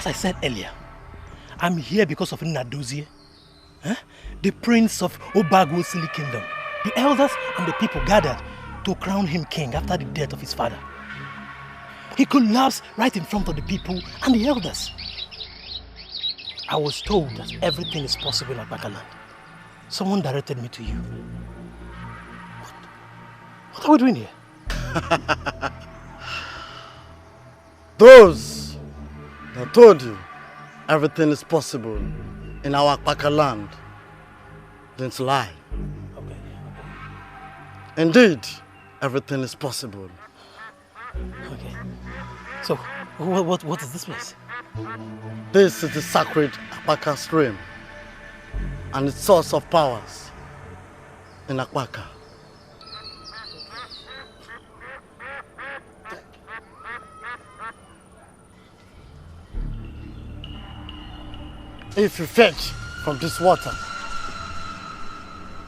As I said earlier, I'm here because of Nnadozie, the prince of Obagosili kingdom. The elders and the people gathered to crown him king after the death of his father. He collapsed right in front of the people and the elders. I was told that everything is possible in Akpakaland. Someone directed me to you. What are we doing here? Those that told you everything is possible in our Akpakaland didn't lie. Okay. Indeed, everything is possible. Okay. So, what is this place? This is the sacred Akpaka stream and its source of powers in Akpaka. If you fetch from this water,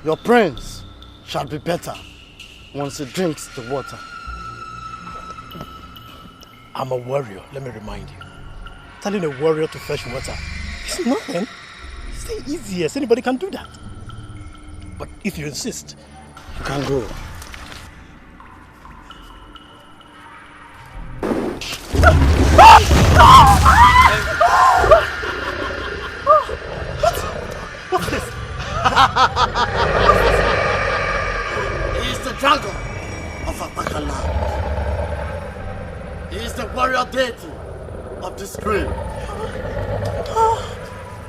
your prince shall be better once he drinks the water. I'm a warrior, let me remind you. Telling a warrior to fetch water is nothing. It's the easiest. Anybody can do that. But if you insist, you can go. What's this? He is the dragon of Akpakaland. He is the warrior deity of the stream.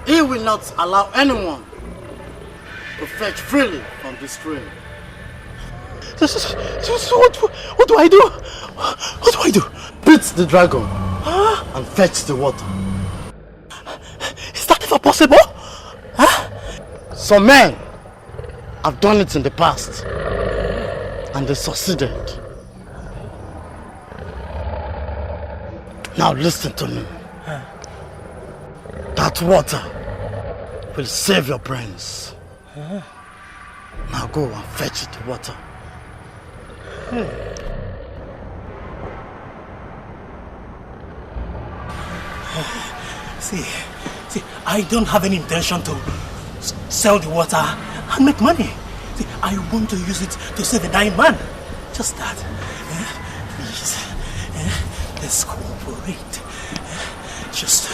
He will not allow anyone to fetch freely from the stream. What do I do? What do I do? Beat the dragon and fetch the water. Is that ever possible? Some men have done it in the past and they succeeded. Now listen to me. That water will save your brains. Now go and fetch the water. See, I don't have any intention to sell the water and make money. See, I want to use it to save a dying man. Just that. Please, let's cooperate. Just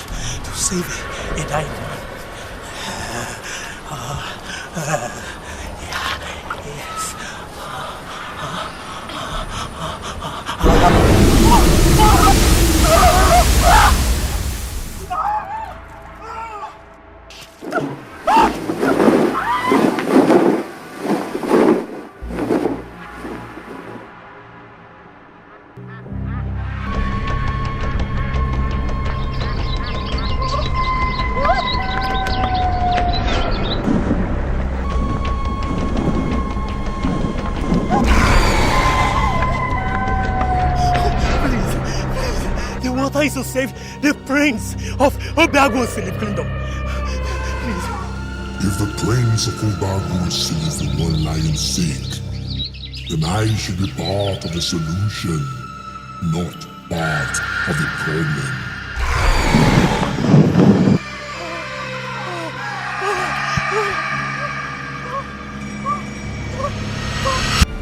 to save a dying man. Yes. To save the prince of Obagosili kingdom. Please. If the prince of Obagosili is the one lying sick, then I should be part of the solution, not part of the problem.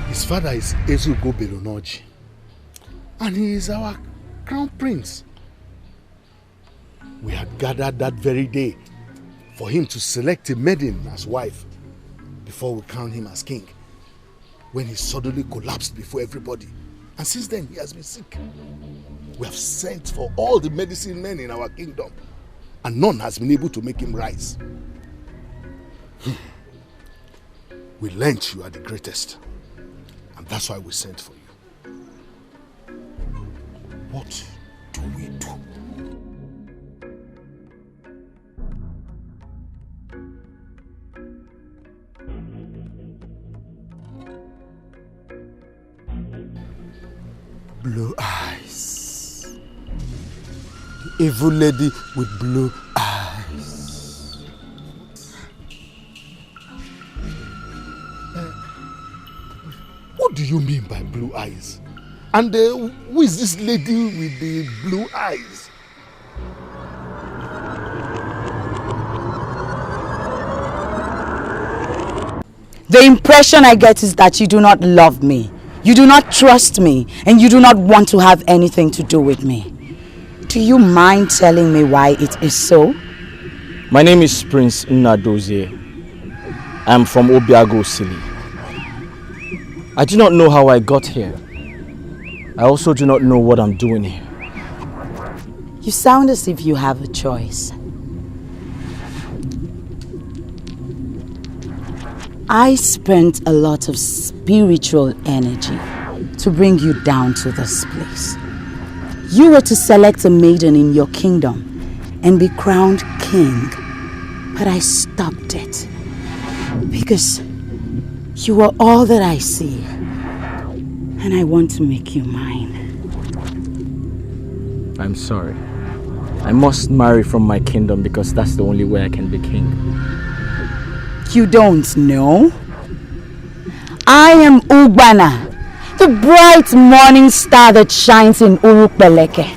His father is Ezugo Belonoji, and he is our crown prince. We had gathered that very day for him to select a maiden as wife before we crown him as king, when he suddenly collapsed before everybody. And since then he has been sick. We have sent for all the medicine men in our kingdom, and none has been able to make him rise. We learnt you are the greatest, and that's why we sent for you. What do we do? Blue eyes. The evil lady with blue eyes. What do you mean by blue eyes? And who is this lady with the blue eyes? The impression I get is that you do not love me, you do not trust me, and you do not want to have anything to do with me. Do you mind telling me why it is so? My name is Prince Ini Edo. I am from Obiago Sili. I do not know how I got here. I also do not know what I'm doing here. You sound as if you have a choice. I spent a lot of spiritual energy to bring you down to this place. You were to select a maiden in your kingdom and be crowned king, but I stopped it because you are all that I see, and I want to make you mine. I'm sorry. I must marry from my kingdom because that's the only way I can be king. You don't know? I am Ugbana, the bright morning star that shines in Urukbeleke.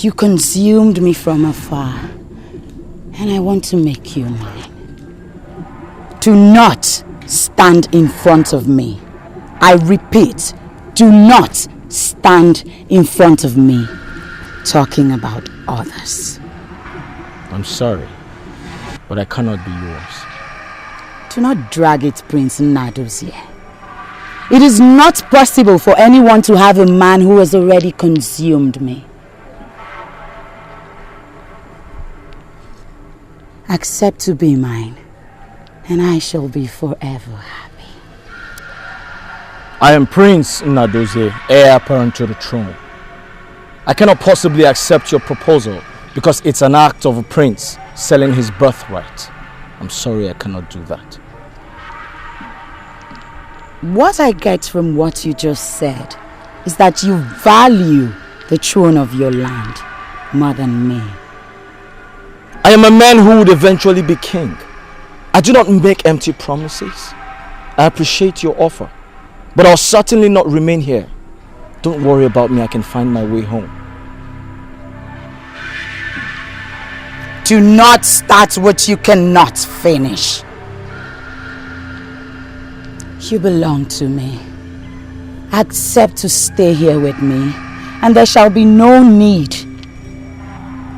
You consumed me from afar, and I want to make you mine. Do not stand in front of me. I repeat, do not stand in front of me talking about others. I'm sorry, but I cannot be yours. Do not drag it, Prince Nadozie. It is not possible for anyone to have a man who has already consumed me. Accept to be mine, and I shall be forever happy. I am Prince Ini Edo, heir apparent to the throne. I cannot possibly accept your proposal because it's an act of a prince selling his birthright. I'm sorry, I cannot do that. What I get from what you just said is that you value the throne of your land more than me. I am a man who would eventually be king. I do not make empty promises. I appreciate your offer, but I'll certainly not remain here. Don't worry about me, I can find my way home. Do not start what you cannot finish. You belong to me. Accept to stay here with me, and there shall be no need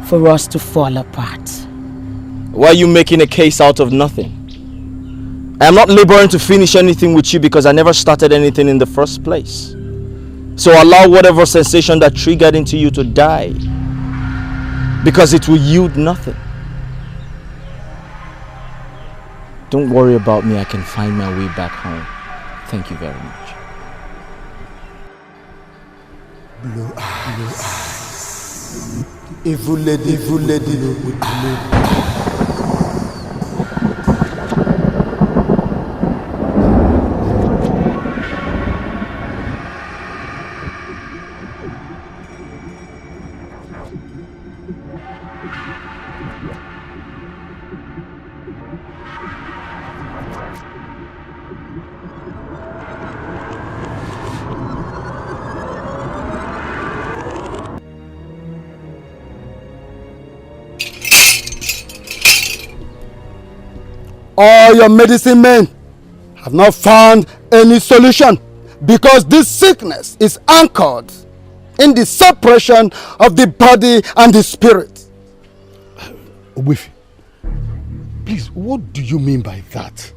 for us to fall apart. Why are you making a case out of nothing? I am not laboring to finish anything with you because I never started anything in the first place. So allow whatever sensation that triggered into you to die, because it will yield nothing. Don't worry about me, I can find my way back home. Thank you very much. Blue eyes. Evil lady with blue eyes. All your medicine men have not found any solution because this sickness is anchored in the separation of the body and the spirit. Obifi, please, what do you mean by that?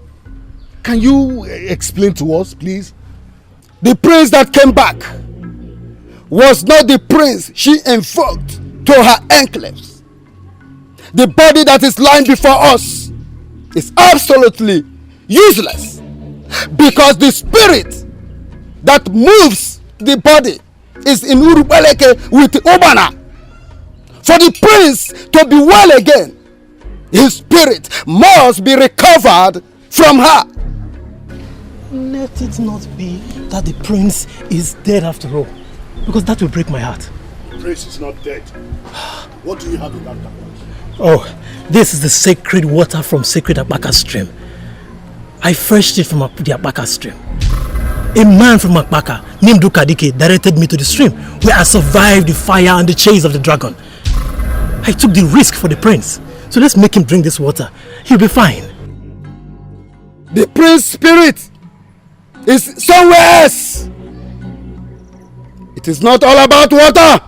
Can you explain to us, please? The prince that came back was not the prince she invoked to her enclaves. The body that is lying before us is absolutely useless because the spirit that moves the body is in Urubeleke with Obana. For the prince to be well again, his spirit must be recovered from her. Let it not be that the prince is dead after all, because that will break my heart. The prince is not dead. What do you have in that cup? Oh, this is the sacred water from sacred Akbaka stream. I fetched it from the Akbaka stream. A man from Akbaka named Dikeh directed me to the stream where I survived the fire and the chase of the dragon. I took the risk for the prince. So let's make him drink this water. He'll be fine. The prince's spirit is somewhere else. It is not all about water,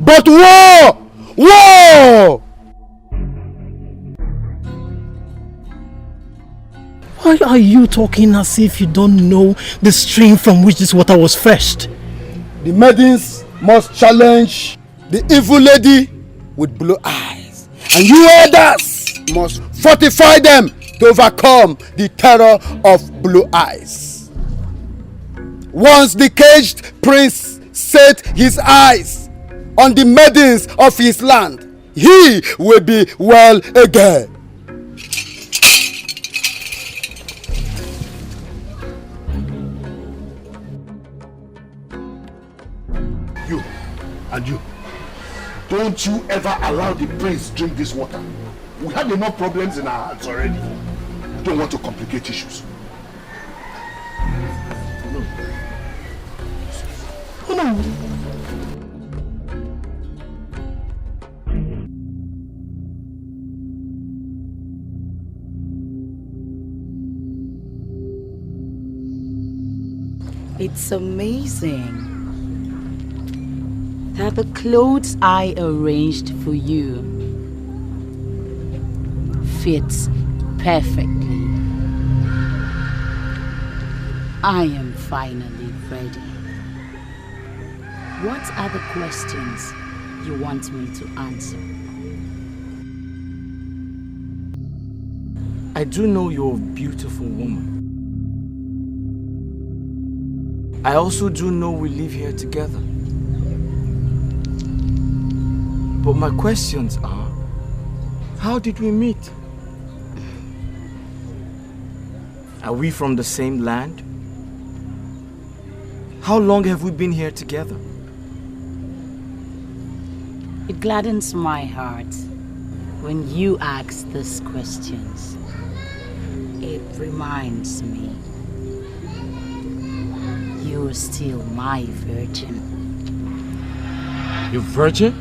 but war! War! Why are you talking as if you don't know the stream from which this water was fetched? The maidens must challenge the evil lady with blue eyes, and you elders must fortify them to overcome the terror of blue eyes. Once the caged prince set his eyes on the maidens of his land, he will be well again. You, and you, don't you ever allow the prince drink this water. We had enough problems in our hands already. We don't want to complicate issues. No. It's amazing that the clothes I arranged for you fits perfectly. I am finally ready. What are the questions you want me to answer? I do know you're a beautiful woman. I also do know we live here together. But my questions are, how did we meet? Are we from the same land? How long have we been here together? It gladdens my heart when you ask these questions. It reminds me you're still my virgin. You're virgin?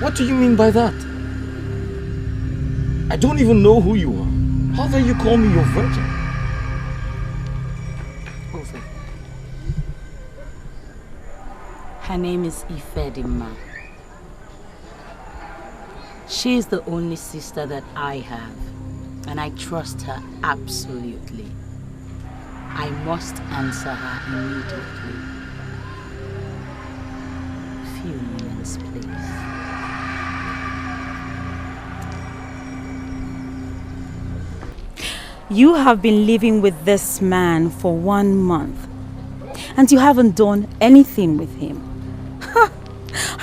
What do you mean by that? I don't even know who you are. How dare you call me your virgin? Her name is Ifedima. She is the only sister that I have, and I trust her absolutely. I must answer her immediately. Few moments, please. You have been living with this man for 1 month, and you haven't done anything with him.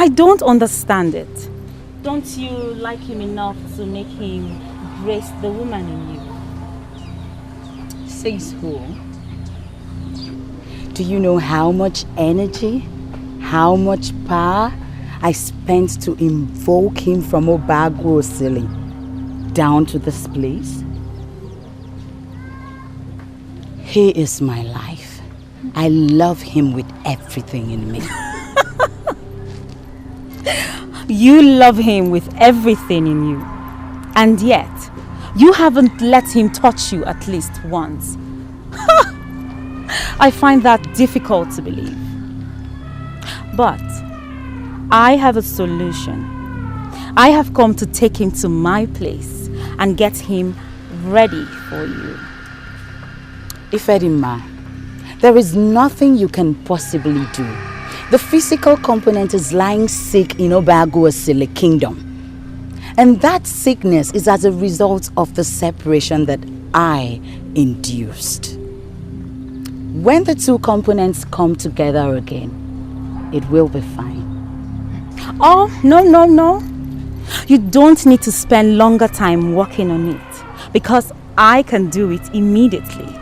I don't understand it. Don't you like him enough to make him grace the woman in you? Says who? Do you know how much energy, how much power I spent to invoke him from Obagwosili down to this place? He is my life. I love him with everything in me. You love him with everything in you, and yet you haven't let him touch you at least once. I find that difficult to believe. But I have a solution. I have come to take him to my place and get him ready for you. Ifedima, there is nothing you can possibly do. The physical component is lying sick in Obagwosili kingdom. And that sickness is as a result of the separation that I induced. When the two components come together again, it will be fine. Oh, no. You don't need to spend longer time working on it, because I can do it immediately.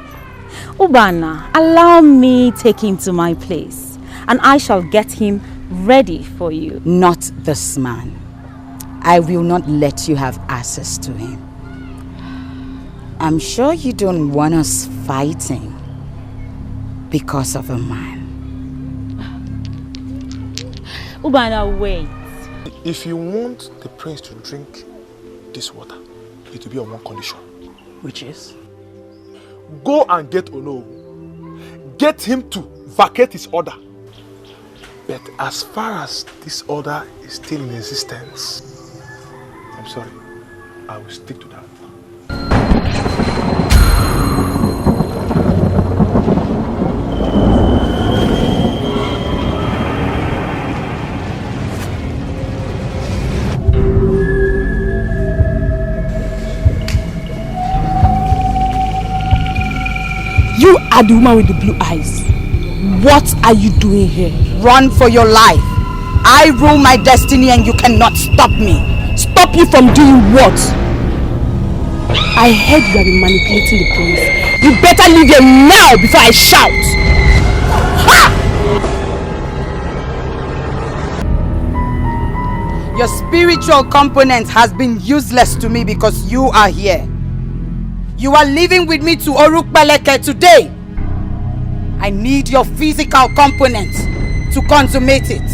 Ubana, allow me take him to my place, and I shall get him ready for you. Not this man. I will not let you have access to him. I'm sure you don't want us fighting because of a man. Ubana, wait. If you want the prince to drink this water, it will be on one condition. Which is? Go and get Ono. Get him to vacate his order. But as far as this order is still in existence, I'm sorry, I will stick to that. You are the woman with the blue eyes. What are you doing here? Run for your life. I rule my destiny and you cannot stop me. Stop you from doing what? I heard you have been manipulating the police. You better leave here now before I shout. Ha! Your spiritual component has been useless to me because you are here. You are leaving with me to Orukpeleke today. I need your physical component to consummate it.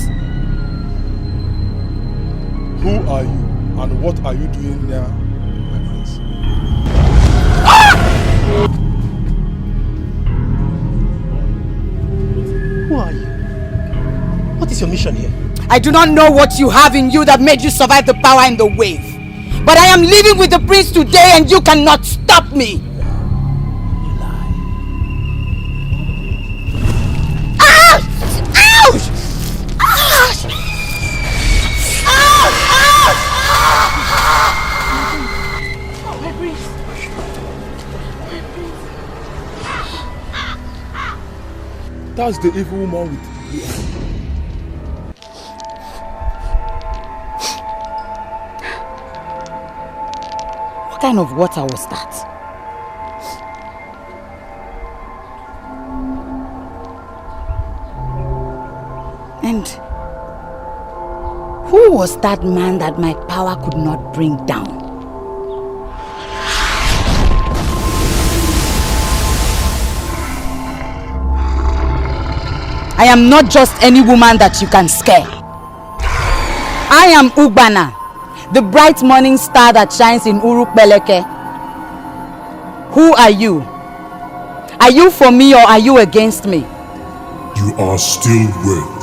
Who are you and what are you doing there, my friends? Who are you? What is your mission here? I do not know what you have in you that made you survive the power and the wave. But I am living with the prince today and you cannot stop me. You lie. Ouch! Ouch! Ouch! Ouch! Ouch! Oh, my prince. That's the evil woman with the eye. What kind of water was that? And who was that man that my power could not bring down? I am not just any woman that you can scare. I am Ugbana, the bright morning star that shines in Urukpeleke. Who are you? Are you for me or are you against me? You are still wet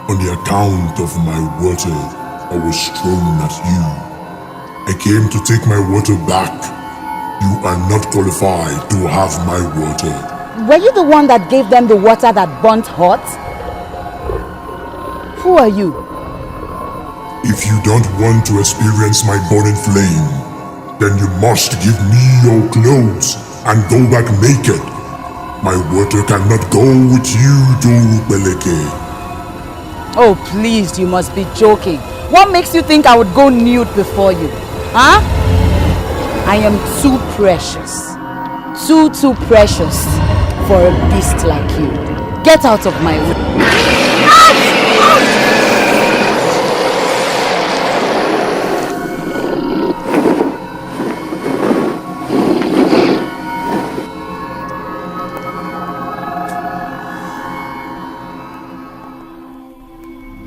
on the account of my water I was thrown at you. I came to take my water back. You are not qualified to have my water. Were you the one that gave them the water that burnt hot? Who are you? If you don't want to experience my burning flame, then you must give me your clothes and go back naked. My water cannot go with you to Beleke. Oh please, you must be joking. What makes you think I would go nude before you? Huh? I am too precious. Too precious for a beast like you. Get out of my way.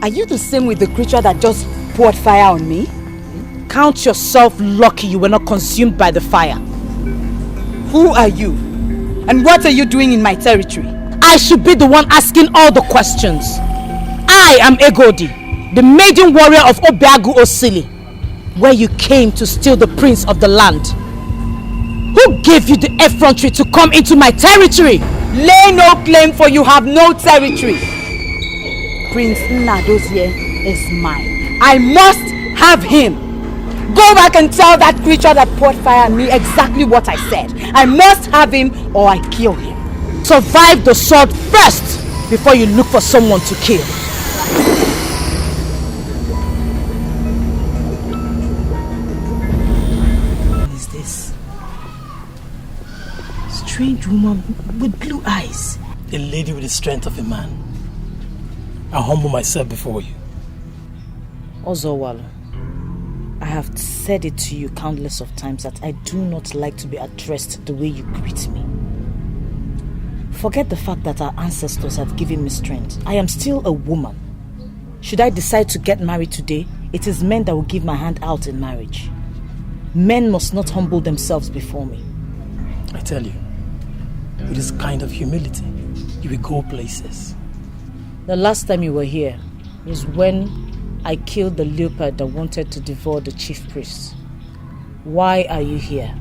Are you the same with the creature that just poured fire on me? Count yourself lucky you were not consumed by the fire. Who are you? And what are you doing in my territory? I should be the one asking all the questions. I am Egodi, the maiden warrior of Obiagu Osili, where you came to steal the prince of the land. Who gave you the effrontery to come into my territory? Lay no claim, for you have no territory. Prince Nnadozie is mine. I must have him. Go back and tell that creature that poured fire on me exactly what I said. I must have him or I kill him. Survive the sword first before you look for someone to kill. What is this? Strange woman with blue eyes. A lady with the strength of a man. I humble myself before you. Ozowalo, I have said it to you countless of times that I do not like to be addressed the way you greet me. Forget the fact that our ancestors have given me strength. I am still a woman. Should I decide to get married today, it is men that will give my hand out in marriage. Men must not humble themselves before me. I tell you, with this kind of humility, you will go places. The last time you were here is when I killed the leopard that wanted to devour the chief priest. Why are you here?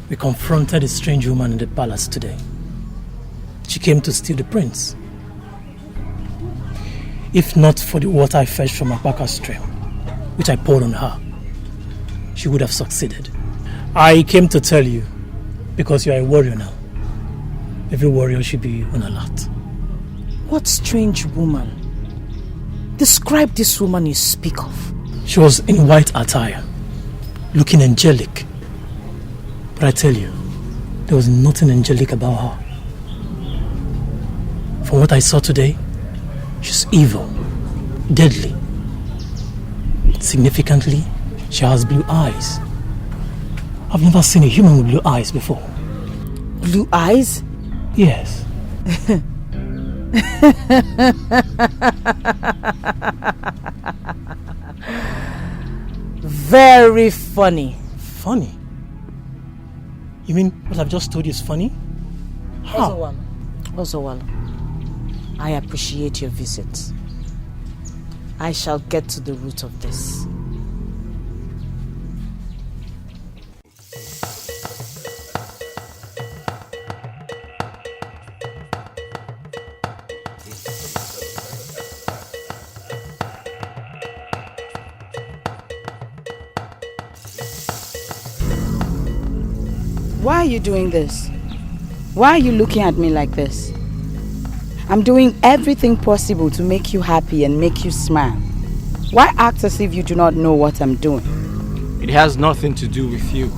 We confronted a strange woman in the palace today. She came to steal the prince. If not for the water I fetched from Apaka stream, which I poured on her, she would have succeeded. I came to tell you, because you are a warrior now. Every warrior should be on alert. What strange woman? Describe this woman you speak of. She was in white attire, looking angelic. But I tell you, there was nothing angelic about her. From what I saw today, she's evil, deadly. Significantly, she has blue eyes. I've never seen a human with blue eyes before. Blue eyes? Yes. Very funny. Funny? You mean what I've just told you is funny? How? Ozowalo, I appreciate your visit. I shall get to the root of this. Why are you doing this? Why are you looking at me like this? I'm doing everything possible to make you happy and make you smile. Why act as if you do not know what I'm doing? It has nothing to do with you.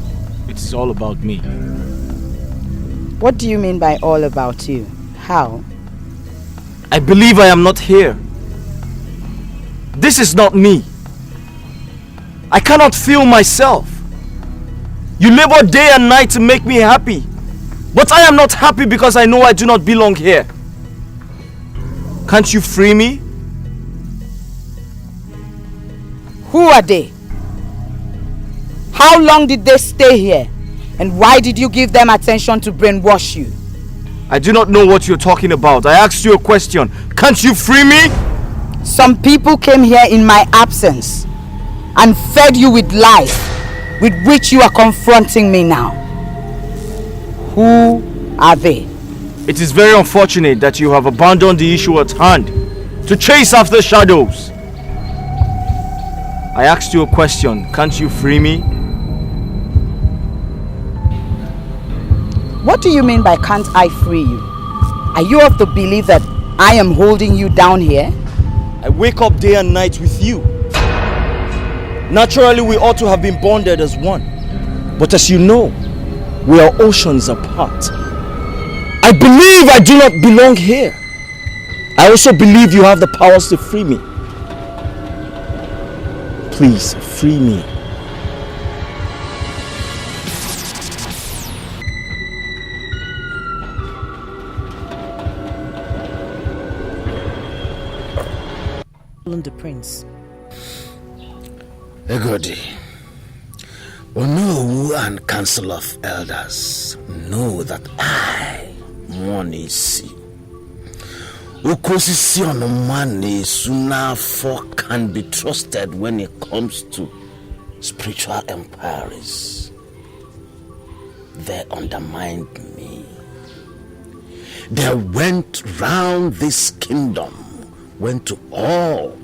It is all about me. What do you mean by all about you? How? I believe I am not here. This is not me. I cannot feel myself. You labor day and night to make me happy. But I am not happy because I know I do not belong here. Can't you free me? Who are they? How long did they stay here? And why did you give them attention to brainwash you? I do not know what you're talking about. I asked you a question. Can't you free me? Some people came here in my absence and fed you with lies with which you are confronting me now. Who are they? It is very unfortunate that you have abandoned the issue at hand to chase after shadows. I asked you a question. Can't you free me? What do you mean by can't I free you? Are you of the belief that I am holding you down here? I wake up day and night with you. Naturally, we ought to have been bonded as one. But as you know, we are oceans apart. I believe I do not belong here. I also believe you have the powers to free me. Please, free me. The prince. Egodi, Onowu and Council of Elders know that I, Monisi, Okosisi Onomane Sunafo can be trusted when it comes to spiritual inquiries. They undermined me. They went round this kingdom, went to all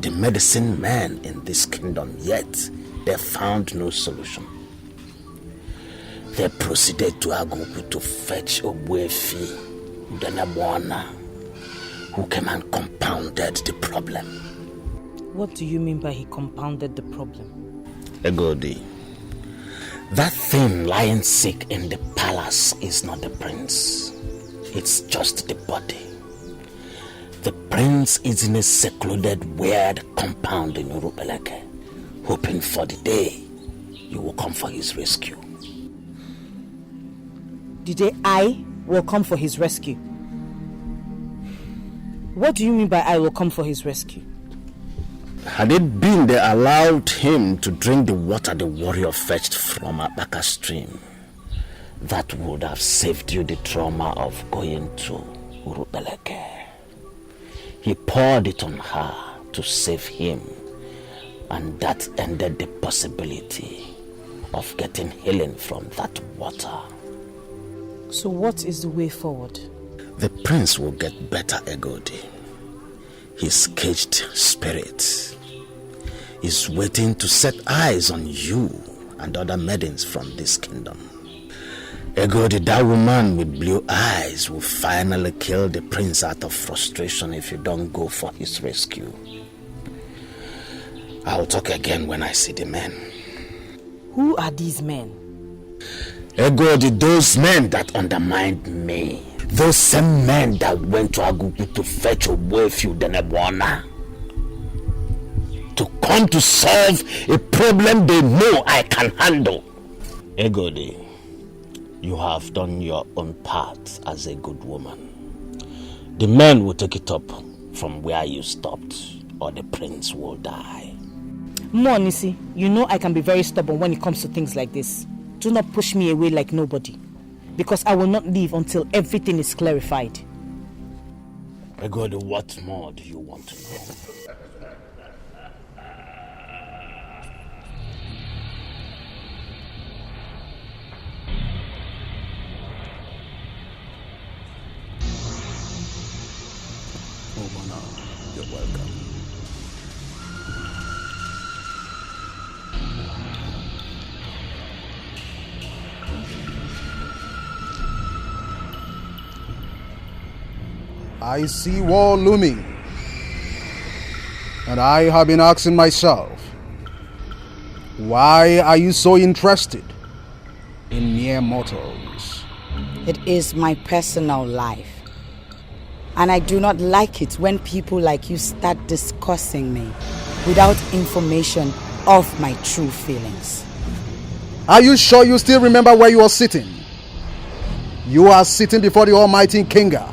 the medicine men in this kingdom, yet they found no solution. They proceeded to Agogo to fetch Obuefi Udenabwana, who came and compounded the problem. What do you mean by he compounded the problem? Egodi, that thing lying sick in the palace is not the prince. It's just the body. The prince is in a secluded, weird compound in Urupeleke, hoping for the day you will come for his rescue. The day I will come for his rescue? What do you mean by I will come for his rescue? Had it been they allowed him to drink the water the warrior fetched from Abaka stream, that would have saved you the trauma of going to Urubeleke. He poured it on her to save him, and that ended the possibility of getting healing from that water. So what is the way forward? The prince will get better, Egodi. His caged spirit is waiting to set eyes on you and other maidens from this kingdom. Egodi, that woman with blue eyes will finally kill the prince out of frustration if you don't go for his rescue. I'll talk again when I see the men. Who are these men? Egodi, those men that undermined me. Those same men that went to Agugu to fetch Obuefiu Denebwana. To come to solve a problem they know I can handle. Egodi, you have done your own part as a good woman. The men will take it up from where you stopped, or the prince will die. Monisi, you know I can be very stubborn when it comes to things like this. Do not push me away like nobody, because I will not leave until everything is clarified. Egodi, what more do you want to know? You're welcome. I see war looming, and I have been asking myself, why are you so interested in mere mortals? It is my personal life. And I do not like it when people like you start discussing me without information of my true feelings. Are you sure you still remember where you are sitting? You are sitting before the Almighty Kinga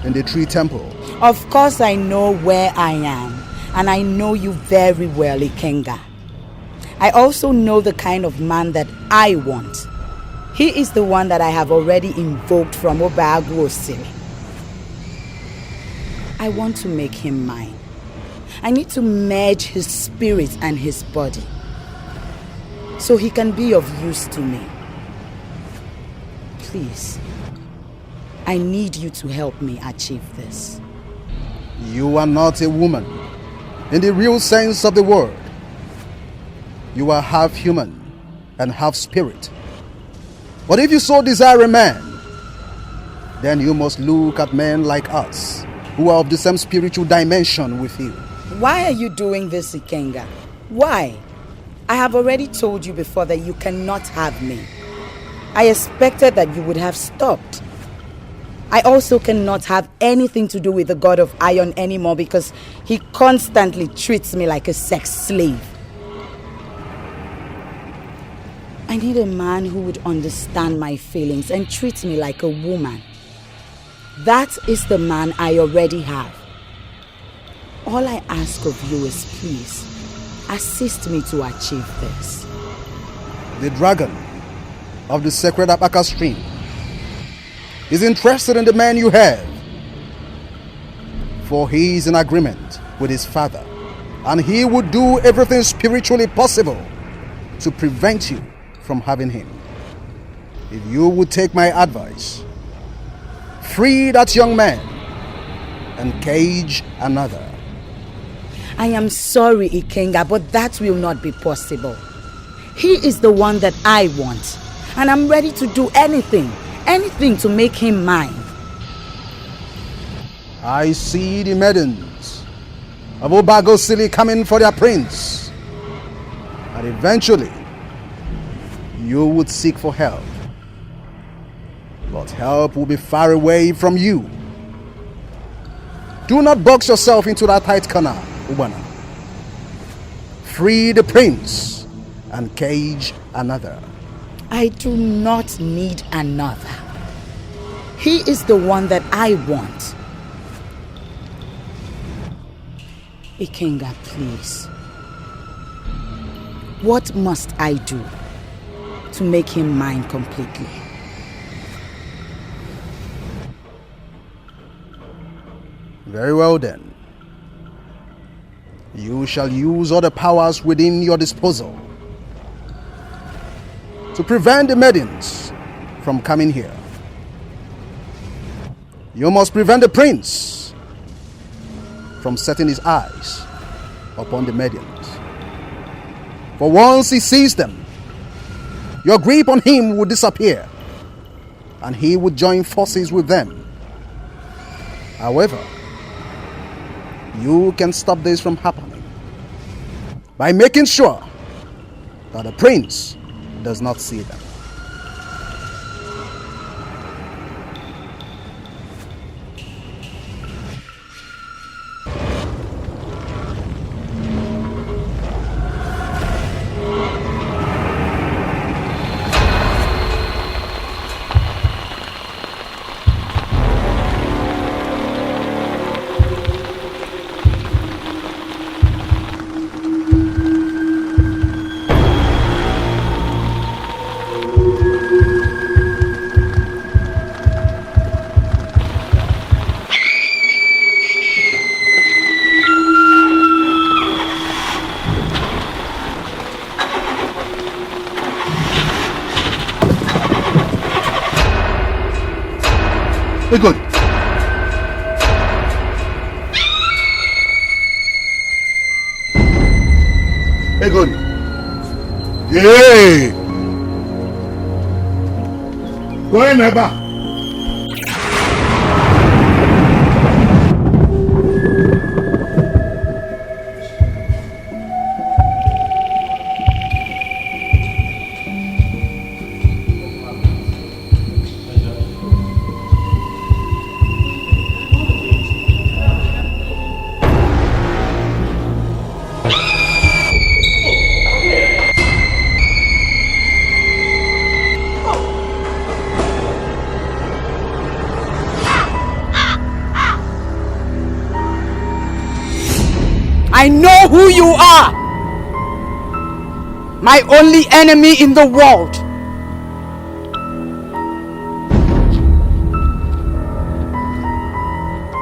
in the Tree Temple. Of course I know where I am, and I know you very well, Ikenga. I also know the kind of man that I want. He is the one that I have already invoked from Obagu Osiri. I want to make him mine. I need to merge his spirit and his body so he can be of use to me. Please, I need you to help me achieve this. You are not a woman in the real sense of the word. You are half human and half spirit. But if you so desire a man, then you must look at men like us, who are of the same spiritual dimension with you. Why are you doing this, Ikenga? Why? I have already told you before that you cannot have me. I expected that you would have stopped. I also cannot have anything to do with the god of iron anymore because he constantly treats me like a sex slave. I need a man who would understand my feelings and treat me like a woman. That is the man I already have. All I ask of you is please, assist me to achieve this. The dragon of the sacred Abaka stream is interested in the man you have, for he is in agreement with his father, and he would do everything spiritually possible to prevent you from having him. If you would take my advice, free that young man and cage another. I am sorry, Ikenga, but that will not be possible. He is the one that I want, and I'm ready to do anything to make him mine. I see the maidens of Obago City coming for their prince, and eventually you would seek for help. But help will be far away from you. Do not box yourself into that tight corner, Ubana. Free the prince and cage another. I do not need another. He is the one that I want. Ikenga, please. What must I do to make him mine completely? Very well then. You shall use all the powers within your disposal to prevent the maidens from coming here. You must prevent the prince from setting his eyes upon the maidens. For once he sees them, your grip on him will disappear and he would join forces with them. However, you can stop this from happening by making sure that the prince does not see them. Good. Good. Yay! Go in, Eba. I know who you are! My only enemy in the world!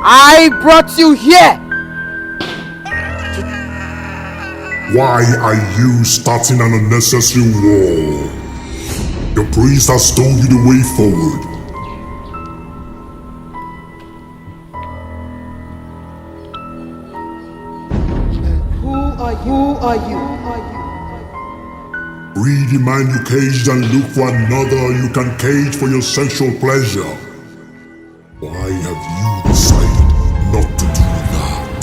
I brought you here! Why are you starting an unnecessary war? Your priest has told you the way forward. Who are you? Free the man you caged and look for another you can cage for your sexual pleasure. Why have you decided not to do that?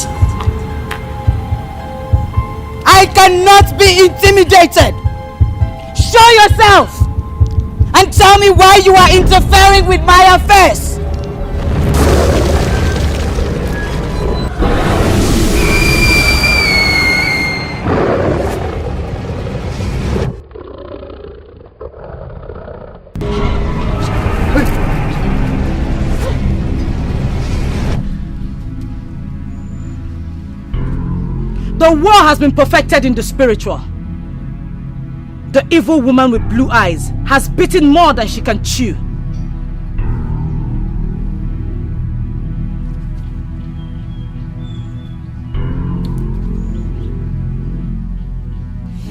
I cannot be intimidated! Show yourself! And tell me why you are interfering with my affairs! The war has been perfected in the spiritual. The evil woman with blue eyes has bitten more than she can chew.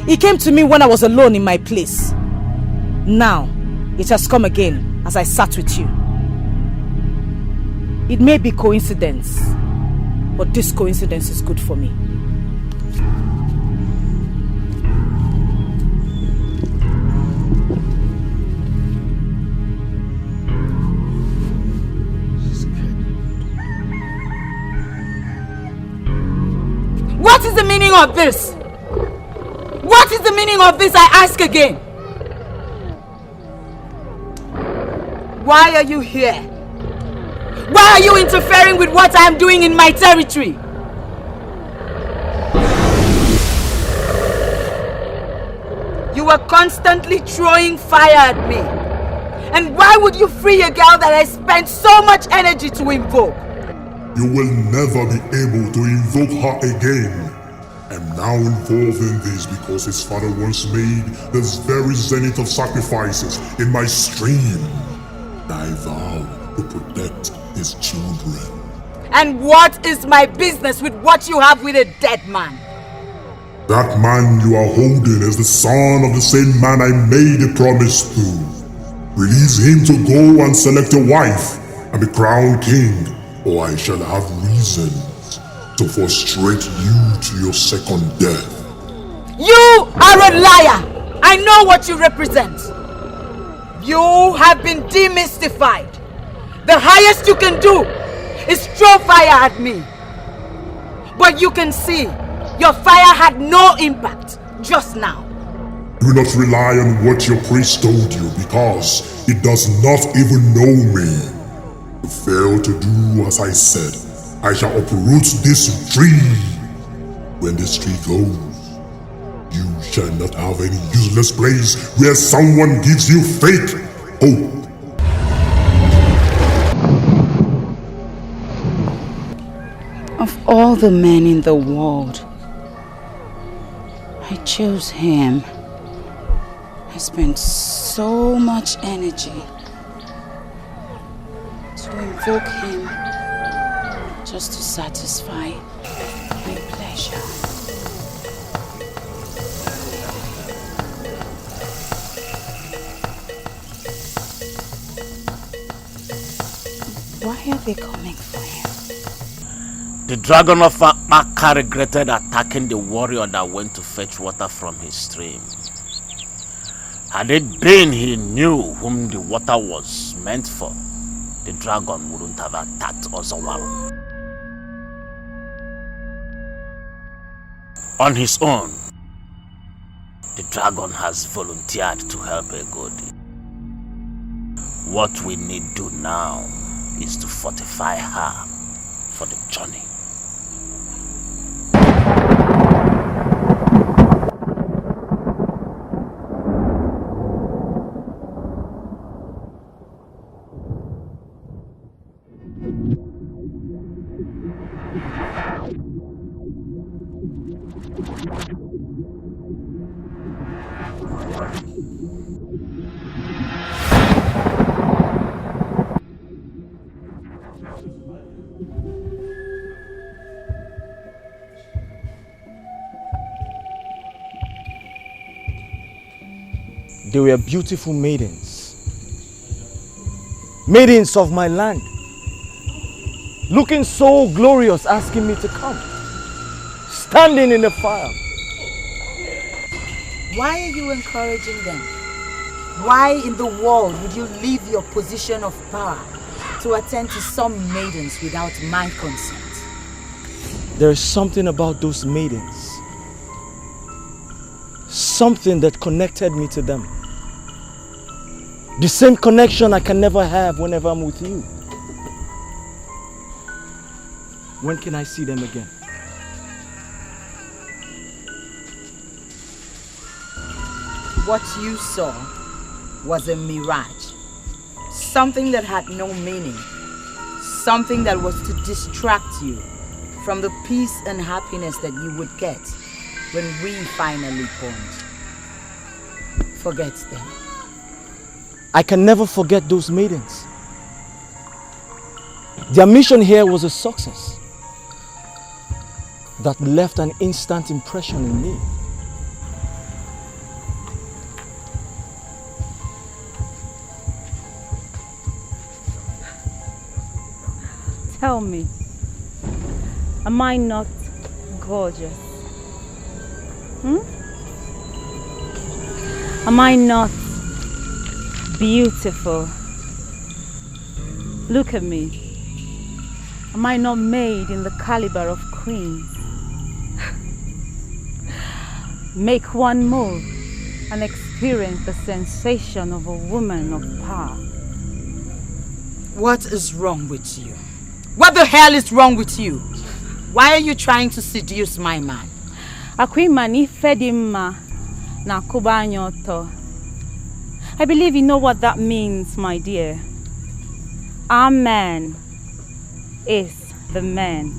It came to me when I was alone in my place. Now, it has come again as I sat with you. It may be coincidence, but this coincidence is good for me. What is the meaning of this? What is the meaning of this, I ask again? Why are you here? Why are you interfering with what I am doing in my territory? You were constantly throwing fire at me. And why would you free a girl that I spent so much energy to invoke? You will never be able to invoke her again. I'm now involved in this because his father once made this very zenith of sacrifices in my stream. I vow to protect his children. And what is my business with what you have with a dead man? That man you are holding is the son of the same man I made a promise to. Release him to go and select a wife and be crowned king, or I shall have reasons to frustrate you to your second death. You are a liar! I know what you represent. You have been demystified. The highest you can do is throw fire at me. But you can see, your fire had no impact just now. Do not rely on what your priest told you because it does not even know me. You fail to do as I said. I shall uproot this tree. When this tree goes, you shall not have any useless place where someone gives you fake hope. Of all the men in the world, I chose him. I spent so much energy to invoke him just to satisfy my pleasure. Why are they coming for him? The dragon of Aka regretted attacking the warrior that went to fetch water from his stream. Had it been he knew whom the water was meant for, the dragon wouldn't have attacked Ozawaru. On his own, the dragon has volunteered to help Egodi. What we need do now is to fortify her for the journey. They were beautiful maidens. Maidens of my land. Looking so glorious, asking me to come. Standing in the fire. Why are you encouraging them? Why in the world would you leave your position of power to attend to some maidens without my consent? There is something about those maidens. Something that connected me to them. The same connection I can never have whenever I'm with you. When can I see them again? What you saw was a mirage. Something that had no meaning. Something that was to distract you from the peace and happiness that you would get when we finally bond. Forget them. I can never forget those maidens. Their mission here was a success that left an instant impression in me. Tell me, am I not gorgeous? Am I not beautiful? Look at me. Am I not made in the caliber of queens? Make one move and experience the sensation of a woman of power. What is wrong with you? What the hell is wrong with you? Why are you trying to seduce my man? Akwimani fedima na kubanyoto. I believe you know what that means, my dear. Our man is the man.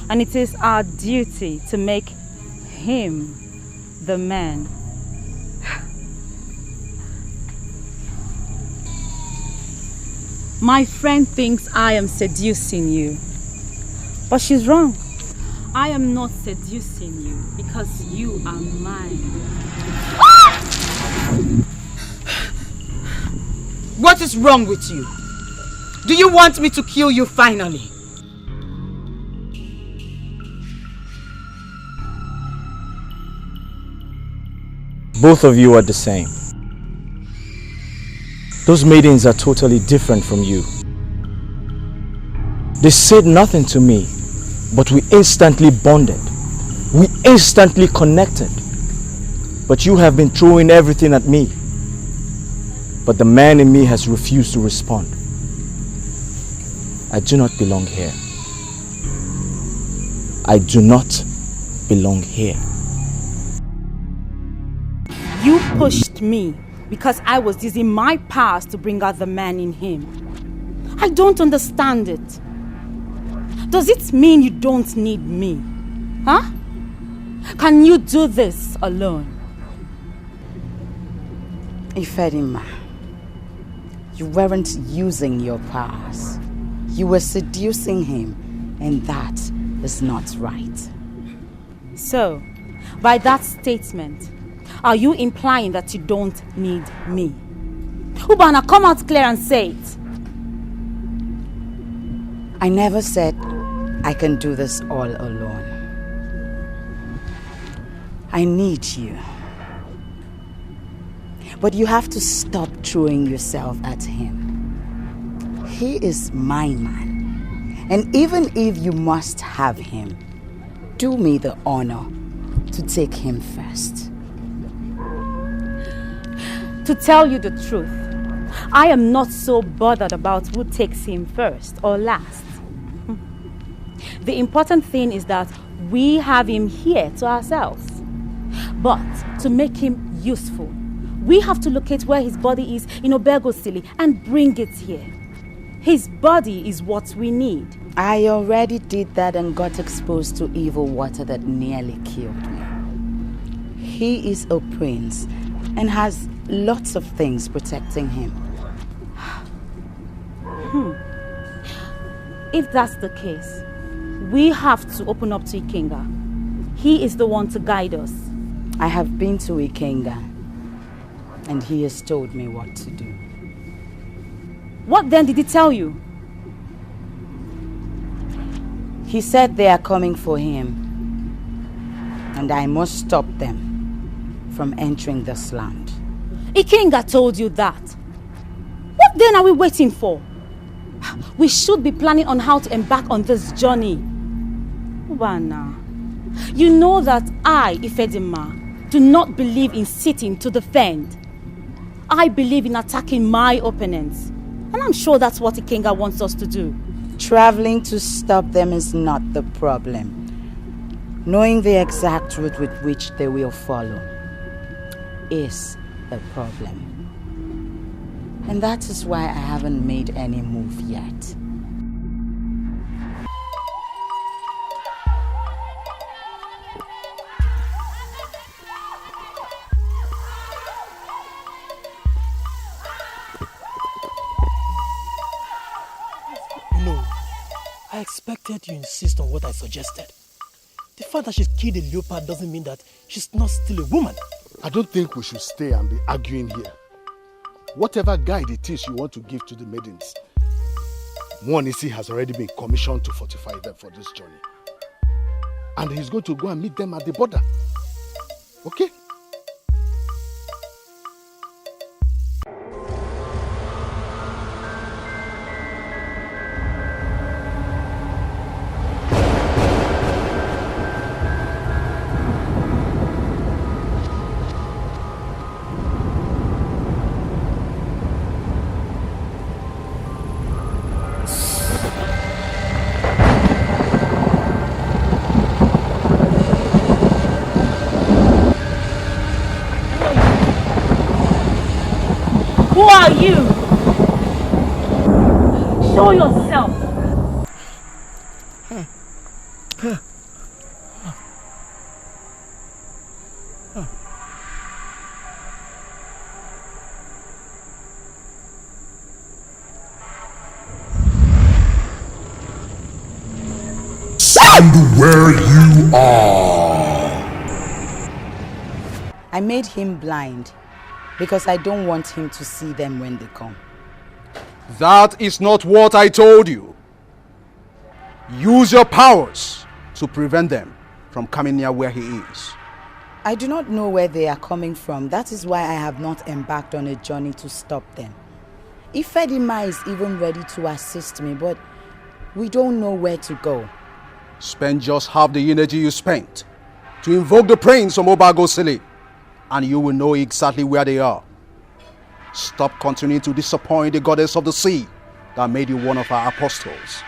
And it is our duty to make him the man. My friend thinks I am seducing you, but she's wrong. I am not seducing you because you are mine. What is wrong with you? Do you want me to kill you finally? Both of you are the same. Those maidens are totally different from you. They said nothing to me, but we instantly bonded. We instantly connected. But you have been throwing everything at me. But the man in me has refused to respond. I do not belong here. I do not belong here. You pushed me because I was using my powers to bring out the man in him. I don't understand it. Does it mean you don't need me? Huh? Can you do this alone? Ifedima, you weren't using your powers. You were seducing him, and that is not right. So, by that statement, are you implying that you don't need me? Ubana, come out clear and say it. I never said I can do this all alone. I need you. But you have to stop throwing yourself at him. He is my man. And even if you must have him, do me the honor to take him first. To tell you the truth, I am not so bothered about who takes him first or last. The important thing is that we have him here to ourselves. But to make him useful, we have to locate where his body is in Obegosili and bring it here. His body is what we need. I already did that and got exposed to evil water that nearly killed me. He is a prince and has lots of things protecting him. If that's the case, we have to open up to Ikenga. He is the one to guide us. I have been to Ikenga, and he has told me what to do. What then did he tell you? He said they are coming for him, and I must stop them from entering this land. Ikenga told you that. What then are we waiting for? We should be planning on how to embark on this journey. Ubana, you know that I, Ifedima, do not believe in sitting to defend. I believe in attacking my opponents. And I'm sure that's what Ikenga wants us to do. Traveling to stop them is not the problem. Knowing the exact route with which they will follow is the problem. And that is why I haven't made any move yet. No, I expected you insist on what I suggested. The fact that she's killed a leopard doesn't mean that she's not still a woman. I don't think we should stay and be arguing here. Whatever guide it is you want to give to the maidens, Mwanisi has already been commissioned to fortify them for this journey. And he's going to go and meet them at the border. Okay? Who are you? Show yourself. Stand where you are. I made him blind because I don't want him to see them when they come. That is not what I told you. Use your powers to prevent them from coming near where he is. I do not know where they are coming from. That is why I have not embarked on a journey to stop them. Ifedima is even ready to assist me, but we don't know where to go. Spend just half the energy you spent to invoke the prince from Obagosili, and you will know exactly where they are. Stop continuing to disappoint the goddess of the sea that made you one of our apostles.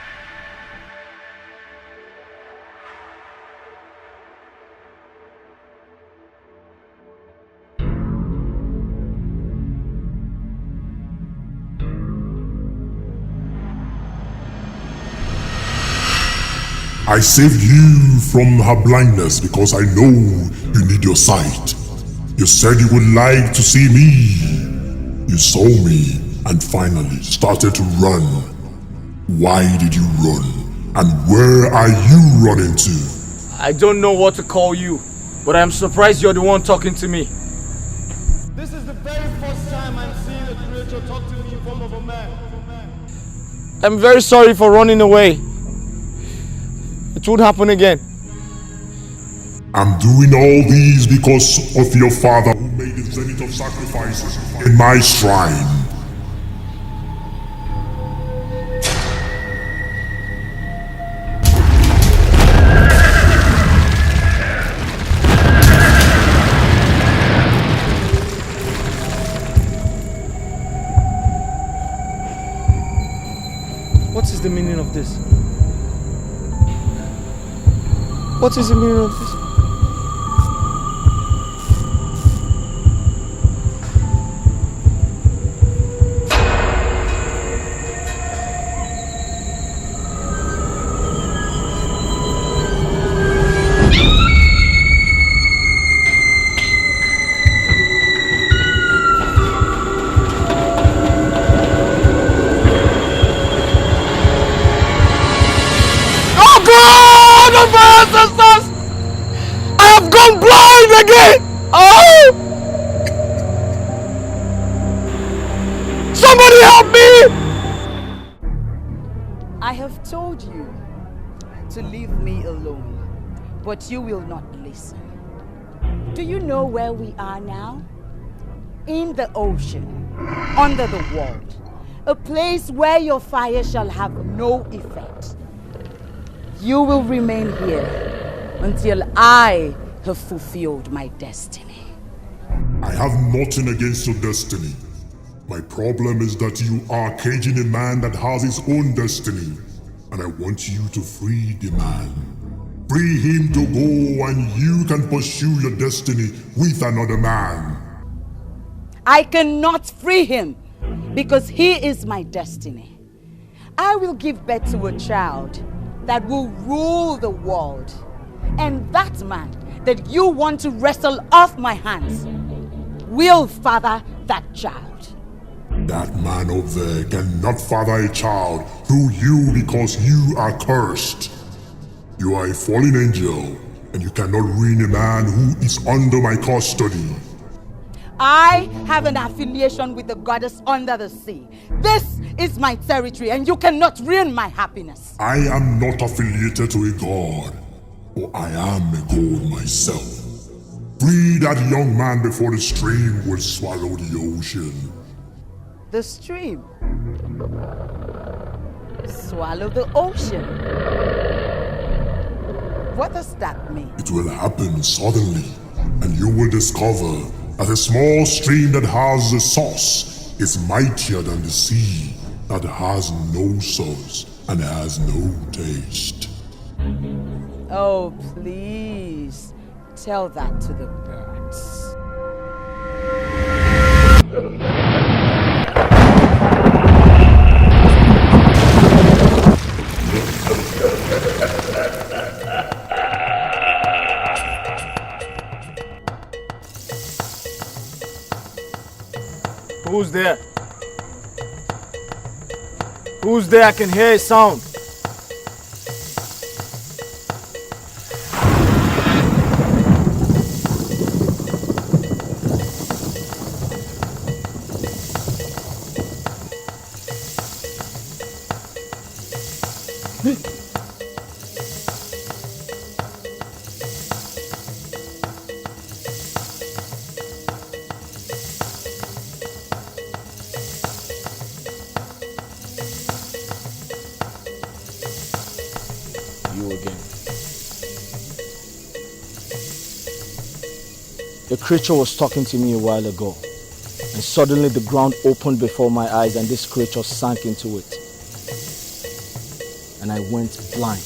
I saved you from her blindness because I know you need your sight. You said you would like to see me. You saw me and finally started to run. Why did you run? And where are you running to? I don't know what to call you, but I'm surprised you're the one talking to me. This is the very first time I'm seeing a creature talk to me in form of a man. I'm very sorry for running away. It won't happen again. I'm doing all these because of your father who made the zenith of sacrifices in my shrine. What is the meaning of this? What is the meaning of this? Again! Oh! Somebody help me! I have told you to leave me alone, but you will not listen. Do you know where we are now? In the ocean, under the world, a place where your fire shall have no effect. You will remain here until I have fulfilled my destiny. I have nothing against your destiny. My problem is that you are caging a man that has his own destiny, and I want you to free the man. Free him to go and you can pursue your destiny with another man. I cannot free him because he is my destiny. I will give birth to a child that will rule the world, and that man that you want to wrestle off my hands will father that child. That man over there cannot father a child through you because you are cursed. You are a fallen angel, and you cannot ruin a man who is under my custody. I have an affiliation with the goddess under the sea. This is my territory, and you cannot ruin my happiness. I am not affiliated to a god. For I am a god myself. Free that young man before the stream will swallow the ocean. The stream? Swallow the ocean? What does that mean? It will happen suddenly, and you will discover that a small stream that has a source is mightier than the sea that has no source and has no taste. Oh, please, tell that to the birds. Who's there? Who's there? I can hear a sound. The creature was talking to me a while ago, and suddenly the ground opened before my eyes and this creature sank into it. And I went blind.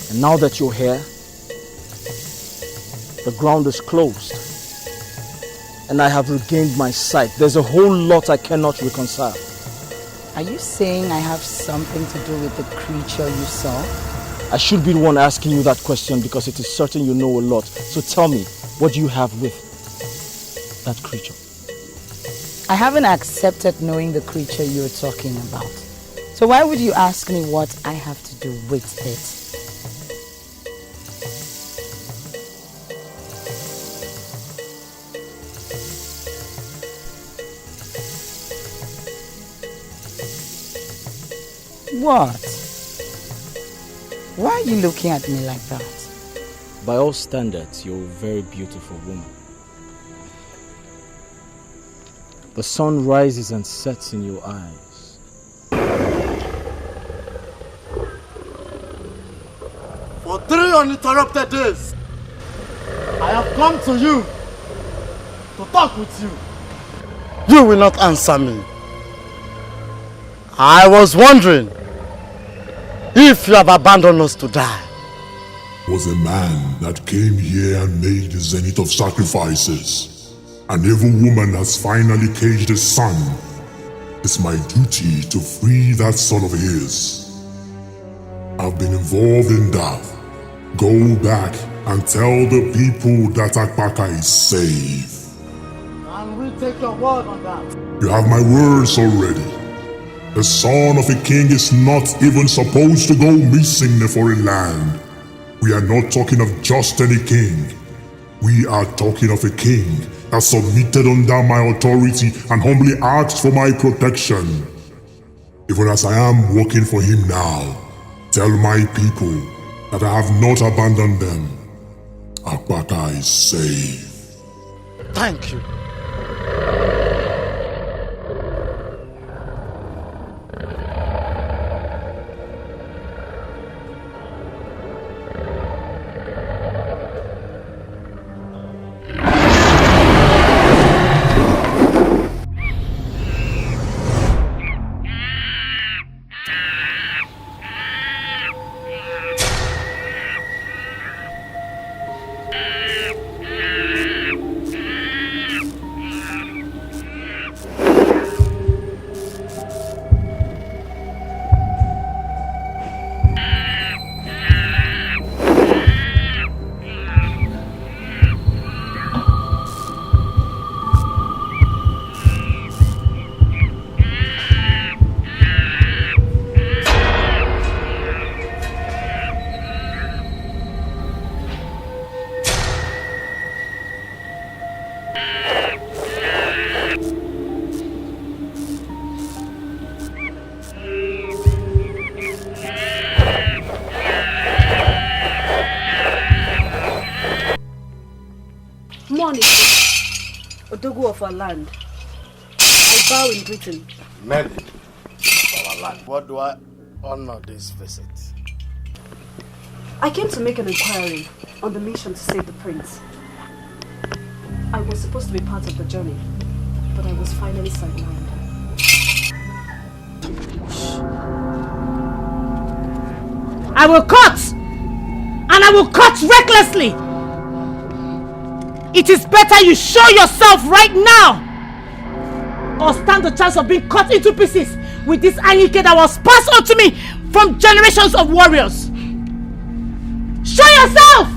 And now that you're here, the ground is closed, and I have regained my sight. There's a whole lot I cannot reconcile. Are you saying I have something to do with the creature you saw? I should be the one asking you that question because it is certain you know a lot. So tell me, what do you have with that creature? I haven't accepted knowing the creature you're talking about. So why would you ask me what I have to do with it? What? Why are you looking at me like that? By all standards, you're a very beautiful woman. The sun rises and sets in your eyes. For 3 uninterrupted days, I have come to you to talk with you. You will not answer me. I was wondering if you have abandoned us to die. Was a man that came here and made the zenith of sacrifices. An evil woman has finally caged his son. It's my duty to free that son of his. I've been involved in that. Go back and tell the people that Akpaka is safe. And we take your word on that. You have my words already. The son of a king is not even supposed to go missing in a foreign land. We are not talking of just any king. We are talking of a king that submitted under my authority and humbly asked for my protection. Even as I am working for him now, tell my people that I have not abandoned them. Akpaka is safe. Thank you. Of our land. I bow in greeting. Melody of our land. What do I honor this visit? I came to make an inquiry on the mission to save the prince. I was supposed to be part of the journey, but I was finally sidelined. I will cut! And I will cut recklessly! It is better you show yourself right now, or stand the chance of being cut into pieces with this Anike that was passed on to me from generations of warriors. Show yourself!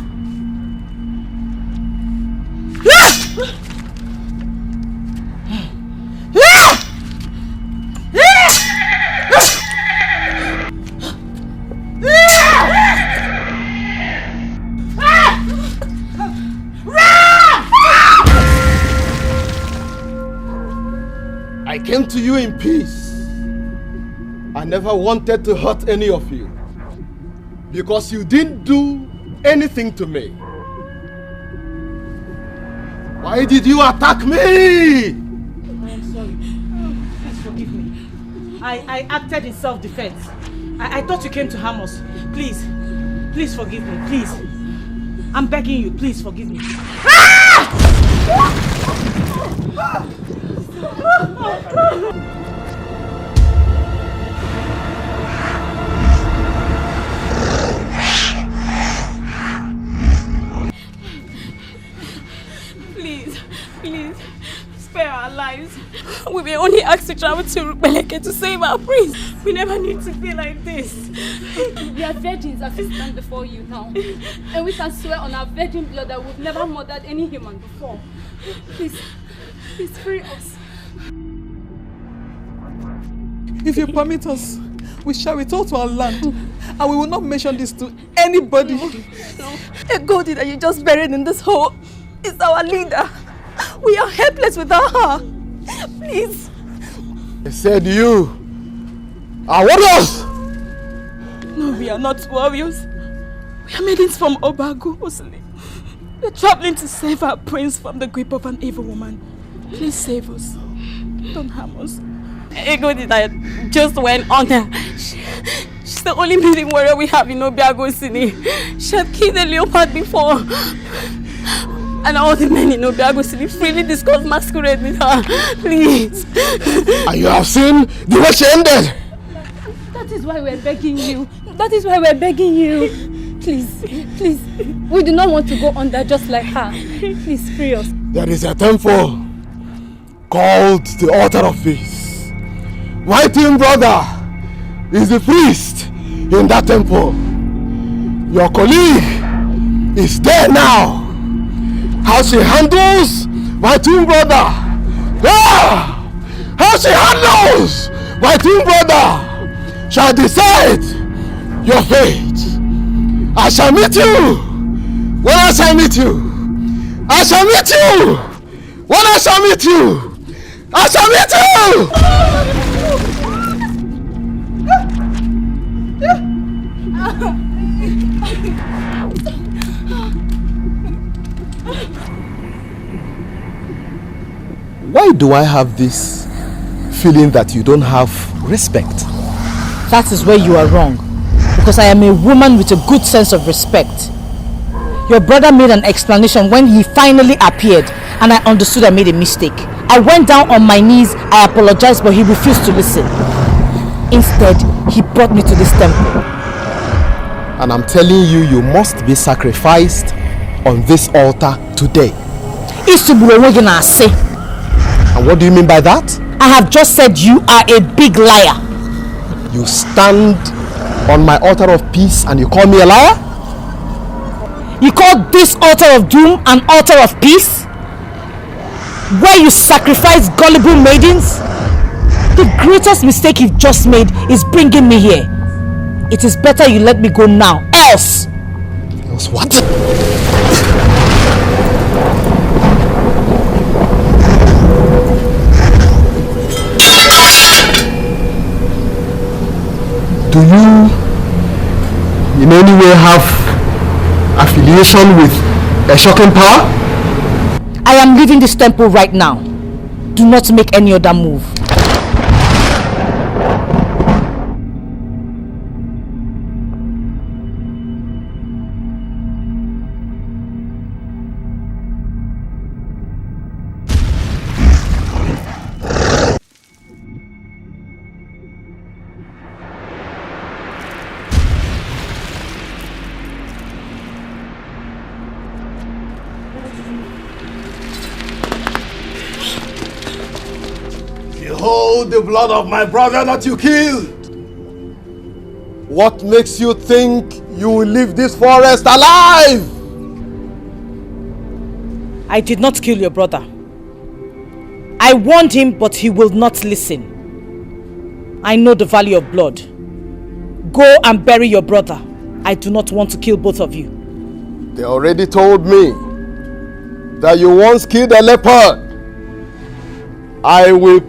came to you in peace. I never wanted to hurt any of you because you didn't do anything to me. Why did you attack me? I'm sorry. Please forgive me. I acted in self-defense. I thought you came to harm us. Please forgive me, please. I'm begging you, please forgive me. Please, spare our lives. We were only asked to travel to Rubeleke to save our prince. We never need to feel like this. We are virgins as we stand before you now. And we can swear on our virgin blood that we've never murdered any human before. Please free us. If you permit us, we shall return to our land. And we will not mention this to anybody. No. A goldie that you just buried in this hole is our leader. We are helpless without her. Please. I said you are warriors. No, we are not warriors. We are maidens from Obagu, Osile. We are traveling to save our prince from the grip of an evil woman. Please save us. Don't harm us. A goldie that just went on her. She's the only maiden warrior we have in Obiago City. She had killed a leopard before. And all the men in Obiago City freely discuss masquerade with her. Please. And you have seen the way she ended. That is why we're begging you. Please. We do not want to go under just like her. Please free us. There is a temple called the Altar of Peace. My twin brother is the priest in that temple. Your colleague is there now. How she handles my twin brother. How she handles my twin brother shall decide your fate. I shall meet you when I shall meet you. I shall meet you when I shall meet you. I shall meet you. Why do I have this feeling that you don't have respect? That is where you are wrong. Because I am a woman with a good sense of respect. Your brother made an explanation when he finally appeared and I understood I made a mistake. I went down on my knees, I apologized, but he refused to listen. Instead, he brought me to this temple. And I'm telling you, you must be sacrificed on this altar today. And what do you mean by that? I have just said you are a big liar. You stand on my altar of peace and you call me a liar? You call this altar of doom an altar of peace? Where you sacrifice gullible maidens? The greatest mistake you've just made is bringing me here. It is better you let me go now, else. Else what? Do you in any way have affiliation with a shocking power? I am leaving this temple right now. Do not make any other move. Behold the blood of my brother that you killed. What makes you think you will leave this forest alive? I did not kill your brother. I warned him, but he will not listen. I know the value of blood. Go and bury your brother. I do not want to kill both of you. They already told me that you once killed a leopard. I will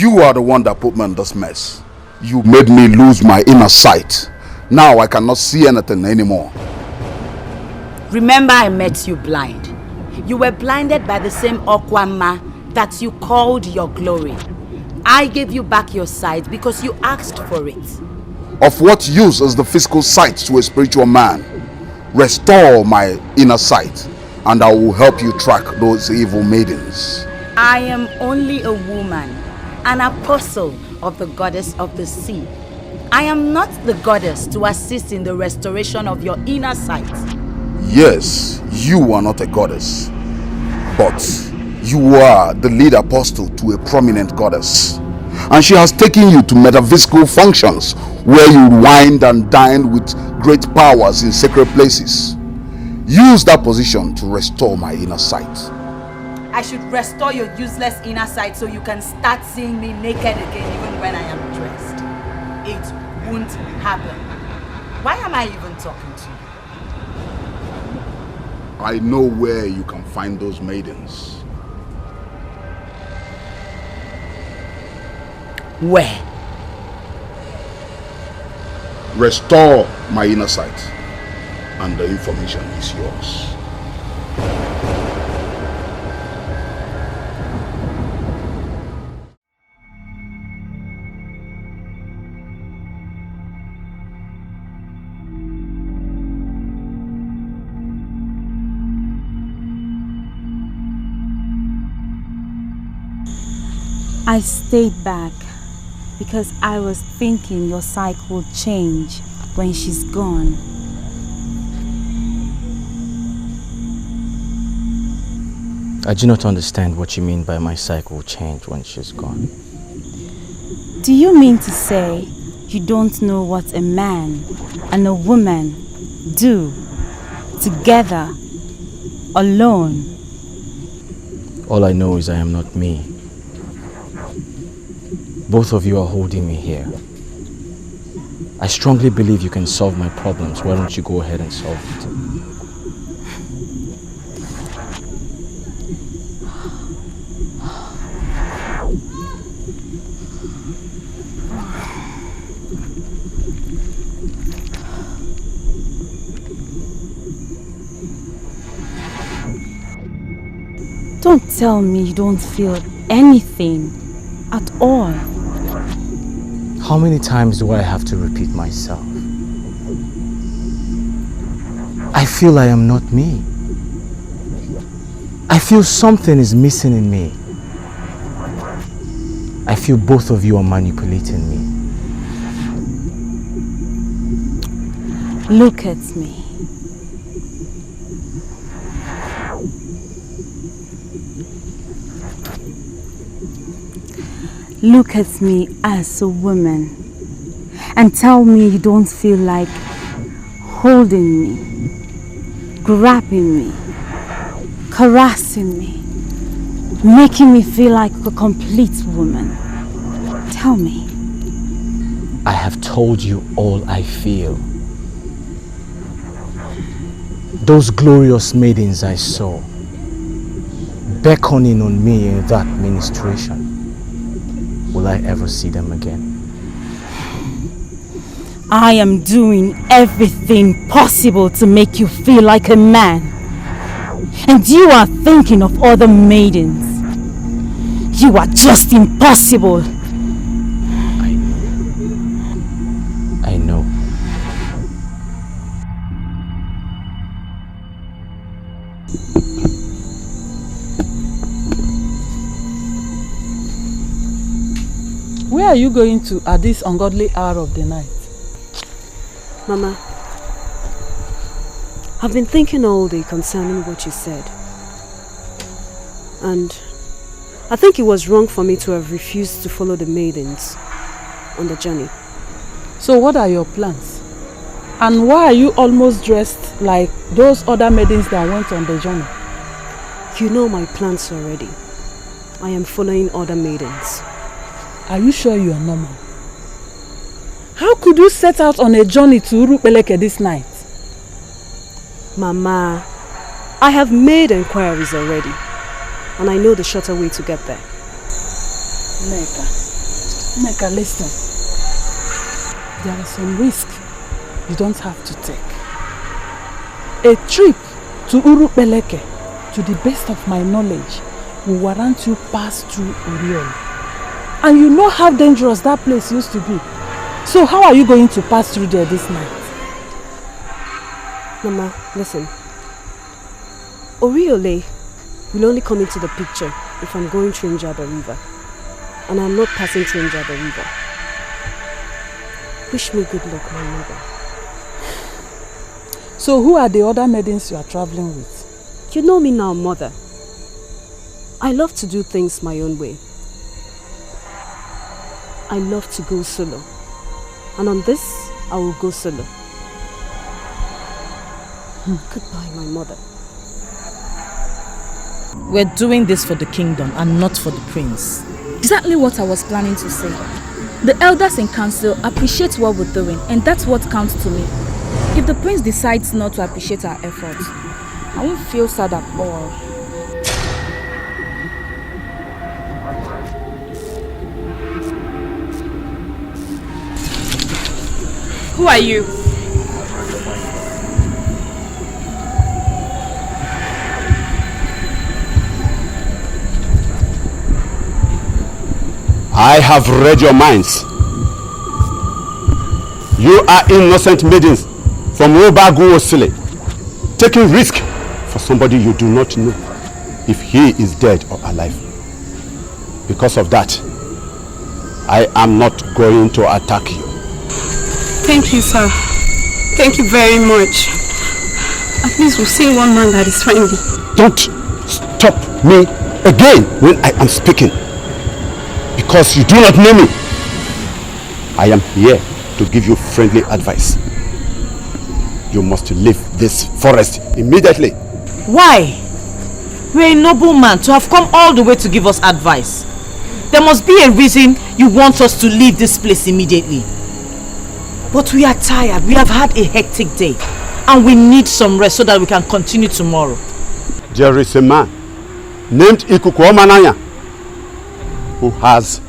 You are the one that put me in this mess. You made me lose my inner sight. Now I cannot see anything anymore. Remember, I met you blind. You were blinded by the same Okwama that you called your glory. I gave you back your sight because you asked for it. Of what use is the physical sight to a spiritual man? Restore my inner sight, and I will help you track those evil maidens. I am only a woman, an apostle of the goddess of the sea. I am not the goddess to assist in the restoration of your inner sight. Yes, you are not a goddess, but you are the lead apostle to a prominent goddess. And she has taken you to metaphysical functions where you wined and dined with great powers in sacred places. Use that position to restore my inner sight. I should restore your useless inner sight so you can start seeing me naked again even when I am dressed. It won't happen. Why am I even talking to you? I know where you can find those maidens. Where? Restore my inner sight, and the information is yours. I stayed back because I was thinking your psyche will change when she's gone. I do not understand what you mean by my psyche will change when she's gone. Do you mean to say you don't know what a man and a woman do together, alone? All I know is I am not me. Both of you are holding me here. I strongly believe you can solve my problems. Why don't you go ahead and solve it? Don't tell me you don't feel anything at all. How many times do I have to repeat myself? I feel I am not me. I feel something is missing in me. I feel both of you are manipulating me. Look at me. Look at me as a woman and tell me you don't feel like holding me, grabbing me, caressing me, making me feel like a complete woman. Tell me. I have told you all I feel. Those glorious maidens I saw beckoning on me in that ministration. Will I ever see them again? I am doing everything possible to make you feel like a man. And you are thinking of other maidens. You are just impossible. I know. Where are you going to at this ungodly hour of the night? Mama, I've been thinking all day concerning what you said. And I think it was wrong for me to have refused to follow the maidens on the journey. So what are your plans? And why are you almost dressed like those other maidens that went on the journey? You know my plans already. I am following other maidens. Are you sure you are normal? How could you set out on a journey to Urupeleke this night? Mama, I have made inquiries already. And I know the shorter way to get there. Neka, Neka, listen. There is some risk you don't have to take. A trip to Urupeleke, to the best of my knowledge, will warrant you pass through Oriol. And you know how dangerous that place used to be. So how are you going to pass through there this night? Mama, listen. Oriole will only come into the picture if I'm going through Njaba River. And I'm not passing through Njaba River. Wish me good luck, my mother. So who are the other maidens you are traveling with? You know me now, mother. I love to do things my own way. I love to go solo. And on this, I will go solo. Goodbye, my mother. We're doing this for the kingdom and not for the prince. Exactly what I was planning to say. The elders in council appreciate what we're doing, and that's what counts to me. If the prince decides not to appreciate our efforts, I won't feel sad at all. Who are you? I have read your minds. You are innocent maidens from Obagu Osile, taking risk for somebody you do not know if he is dead or alive. Because of that, I am not going to attack you. Thank you, sir. Thank you very much. At least we've seen one man that is friendly. Don't stop me again when I am speaking. Because you do not know me. I am here to give you friendly advice. You must leave this forest immediately. Why? You're a noble man to have come all the way to give us advice. There must be a reason you want us to leave this place immediately. But we are tired. We have had a hectic day. And we need some rest so that we can continue tomorrow. There is a man named Ikuku Omananya who has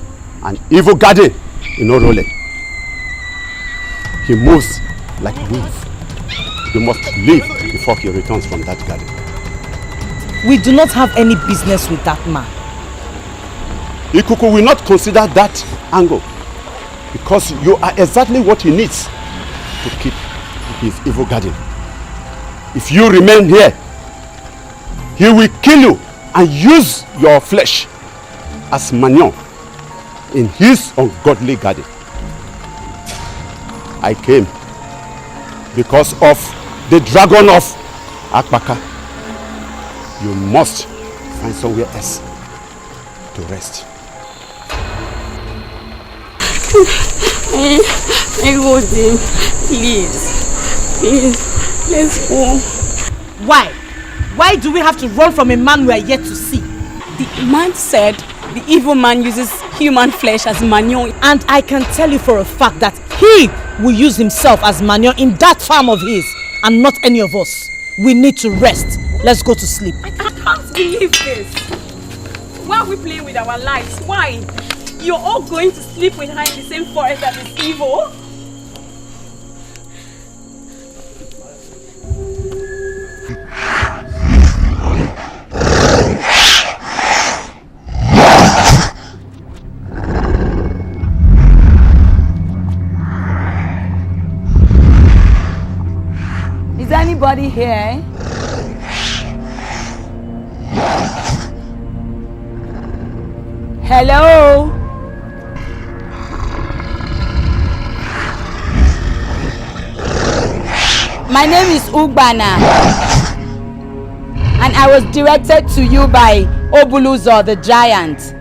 an evil garden in Orole. He moves like a wolf. You must leave before he returns from that garden. We do not have any business with that man. Ikuku will not consider that angle because you are exactly what he needs to keep his evil garden. If you remain here, he will kill you and use your flesh as manure in his ungodly garden. I came because of the dragon of Akbaka. You must find somewhere else to rest. Please, let's go. Why? Why do we have to run from a man we are yet to see? The man said the evil man uses human flesh as manure. And I can tell you for a fact that he will use himself as manure in that farm of his and not any of us. We need to rest. Let's go to sleep. I can't believe this. Why are we playing with our lives? Why? You're all going to sleep with her in the same forest that is evil? Is anybody here? Hello? My name is Ugbana, and I was directed to you by Obuluzo the giant.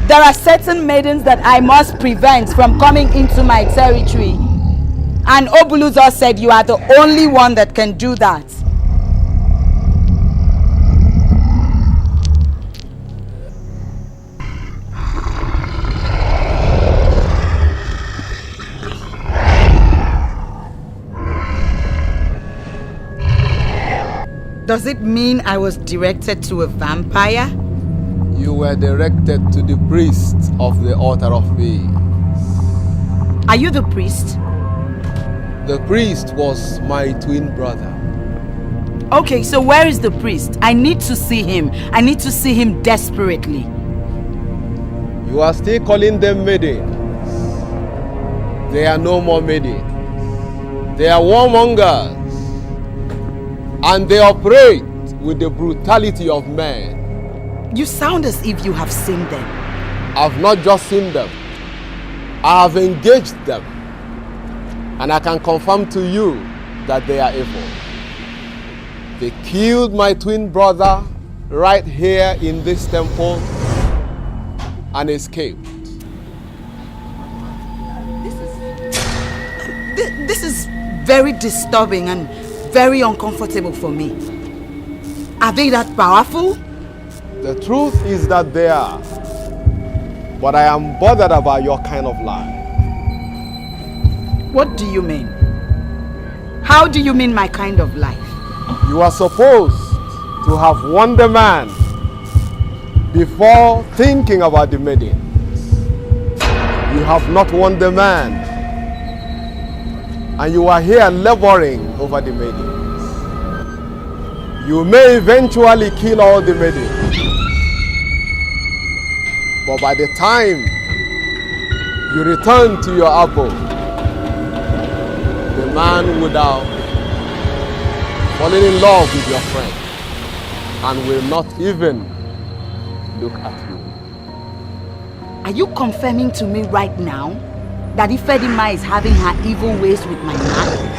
There are certain maidens that I must prevent from coming into my territory, and Obuluzo said you are the only one that can do that. Does it mean I was directed to a vampire? You were directed to the priest of the altar of faith. Are you the priest? The priest was my twin brother. Okay, so where is the priest? I need to see him. I need to see him desperately. You are still calling them maidens. They are no more maidens. They are warmongers. And they operate with the brutality of men. You sound as if you have seen them. I've not just seen them. I have engaged them. And I can confirm to you that they are evil. They killed my twin brother right here in this temple and escaped. This is very disturbing and very uncomfortable for me. Are they that powerful? The truth is that they are. But I am bothered about your kind of life. What do you mean? How do you mean my kind of life? You are supposed to have won the man before thinking about the maidens. You have not won the man, and you are here laboring over the maidens. You may eventually kill all the maidens, but by the time you return to your abode, the man would have fallen in love with your friend and will not even look at you. Are you confirming to me right now that Ifedima is having her evil ways with my man?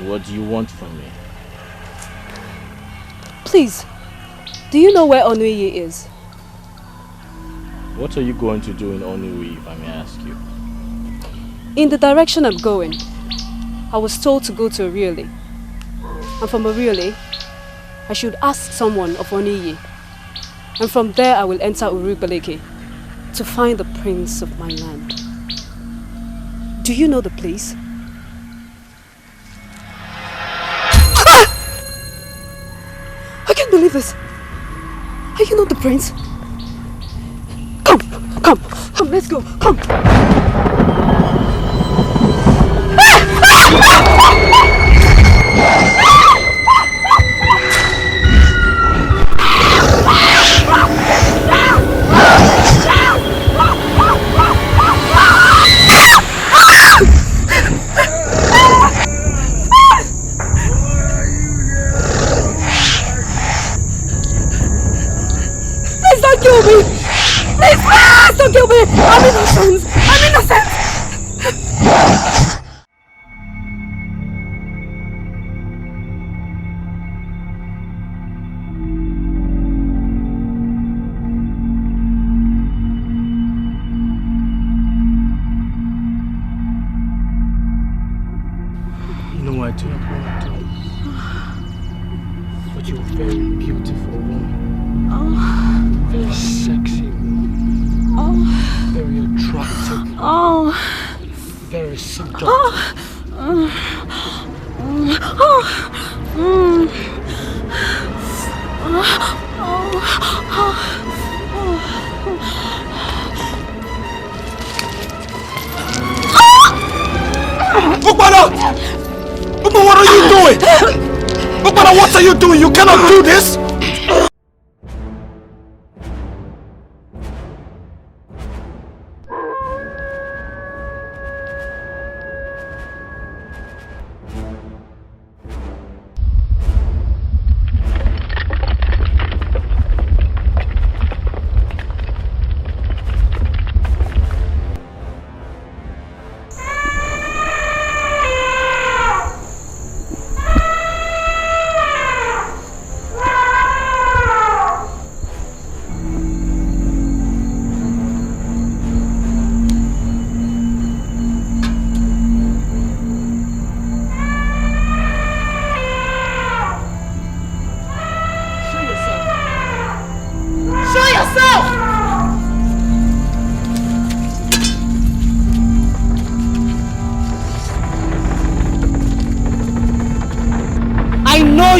What do you want from me? Please, do you know where Onuyi is? What are you going to do in Onuyi, if I may ask you? In the direction I'm going, I was told to go to Oriole. And from Oriole, I should ask someone of Onuyi. And from there I will enter Urubeleke to find the prince of my land. Do you know the place? I can't believe this. Are you not the prince? Come, let's go, come. Kill me! Please, don't kill me! I'm innocent! I'm innocent! You know, I do not want to. But you're a very beautiful woman. Very sexy. Very attractive. Very seductive. Ukbana! Ukbana, what are you doing? Ukbana, what are you doing? You cannot do this!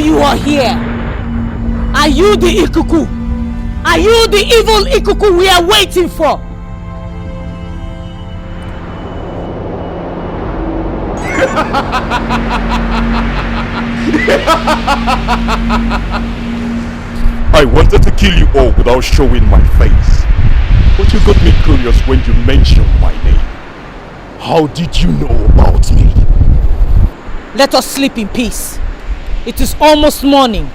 you are here. Are you the Ikuku? Are you the evil Ikuku we are waiting for? I wanted to kill you all without showing my face. But you got me curious when you mentioned my name. How did you know about me? Let us sleep in peace. It is almost morning,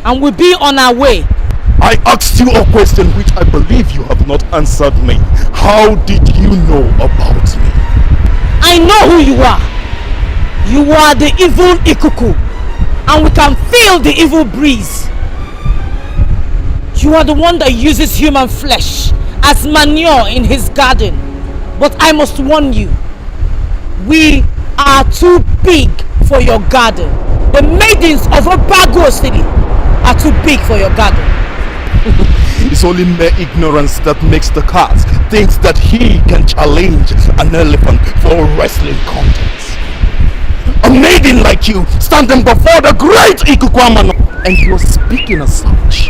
and we'll be on our way. I asked you a question which I believe you have not answered me. How did you know about me? I know who you are. You are the evil Ikuku, and we can feel the evil breeze. You are the one that uses human flesh as manure in his garden. But I must warn you, we are too big for your garden. The maidens of Obago City are too big for your garden. It's only mere ignorance that makes the cat think that he can challenge an elephant for wrestling contest. A maiden like you standing before the great Ikukwamano, and you're speaking as such.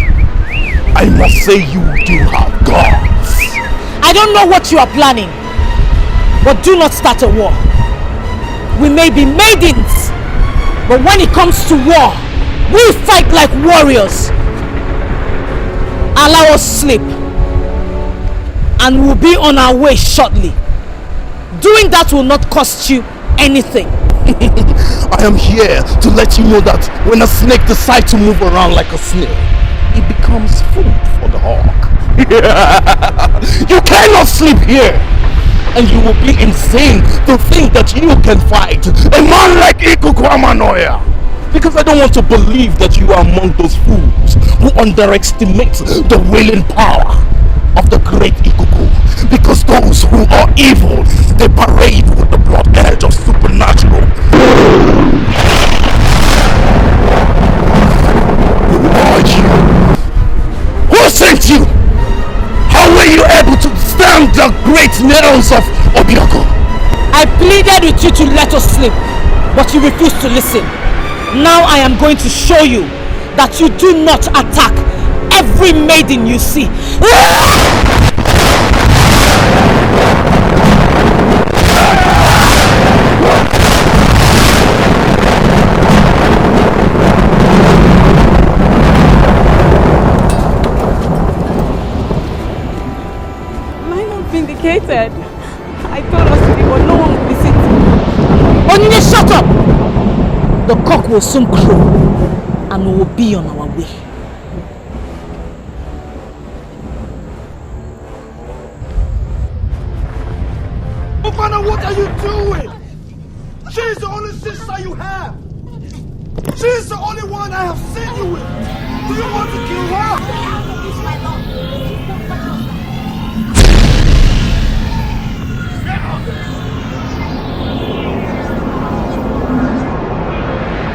I must say you do have guts. I don't know what you are planning, but do not start a war. We may be maidens, but when it comes to war, we fight like warriors. Allow us sleep, and we'll be on our way shortly. Doing that will not cost you anything. I am here to let you know that when a snake decides to move around like a snail, it becomes food for the hawk. You cannot sleep here, and you will be insane to think that you can fight a man like Ikukwamanoya. Because I don't want to believe that you are among those fools who underestimate the willing power of the great Ikuku. Because those who are evil, they parade with the blood edge of supernatural. Who are you? Who sent you? How were you able to stand the great nails of Obiako? I pleaded with you to let us sleep, but you refused to listen. Now I am going to show you that you do not attack every maiden you see. Am I not vindicated? I told us to be, but no one will listen to me. Onye, shut up! The cock will soon crow, and we will be on our way. Ofana, what are you doing? She is the only sister you have. She is the only one I have seen you with. Do you want to kill her?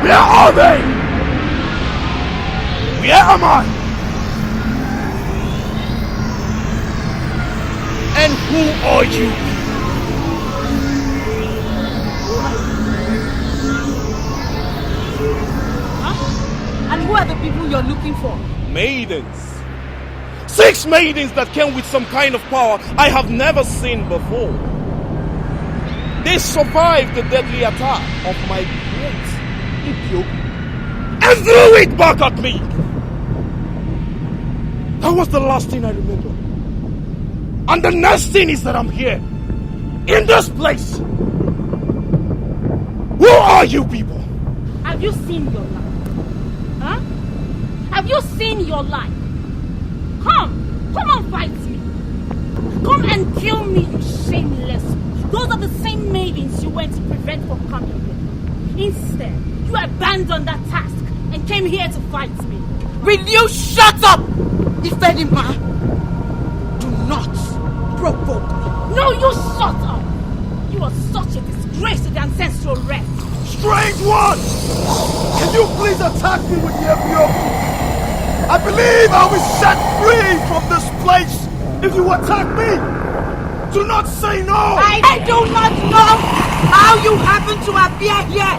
Where are they? Where am I? And who are you? Huh? And who are the people you're looking for? Maidens. 6 maidens that came with some kind of power I have never seen before. They survived the deadly attack of my great Ipio and threw it back at me. That was the last thing I remember. And the next thing is that I'm here, in this place. Who are you people? Have you seen your life? Huh? Have you seen your life? Come and fight me. Come and kill me, you shameless. Those are the same maidens you went to prevent from coming here. Instead, you abandoned that task and came here to fight me. Will you shut up? Ifedima, do not provoke me. No, you shut up. You are such a disgrace to the ancestral race. Strange one! Can you please attack me with the FBO? I believe I'll be set free from this place if you attack me. Do not say no! I do not know how you happen to appear here.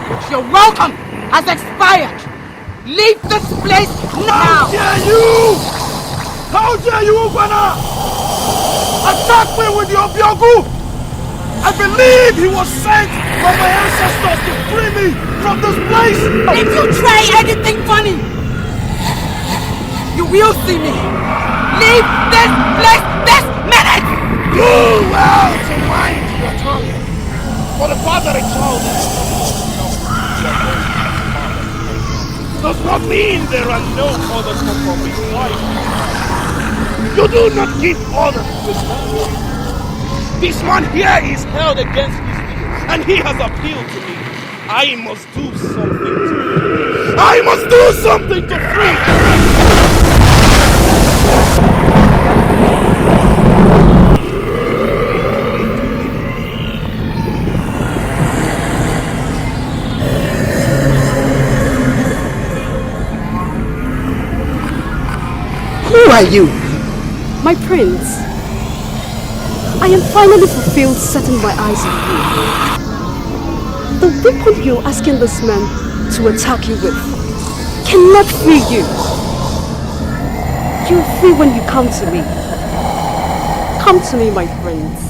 But you're welcome has expired. Leave this place now! How dare you! How dare you, Ugwana! Attack me with your Biogu! I believe he was sent by my ancestors to free me from this place! If you try anything funny, you will see me! Leave this place this minute! Do well to mind your tongue! For the father a child does not mean there are no others from his wife. You do not give orders to this man. This man here is held against his will, and he has appealed to me. I must do something to free. I must do something to free. Who are you? My prince. I am finally fulfilled, setting my eyes on you. The weapon you're asking this man to attack you with cannot free you. You're free when you come to me. Come to me, my prince.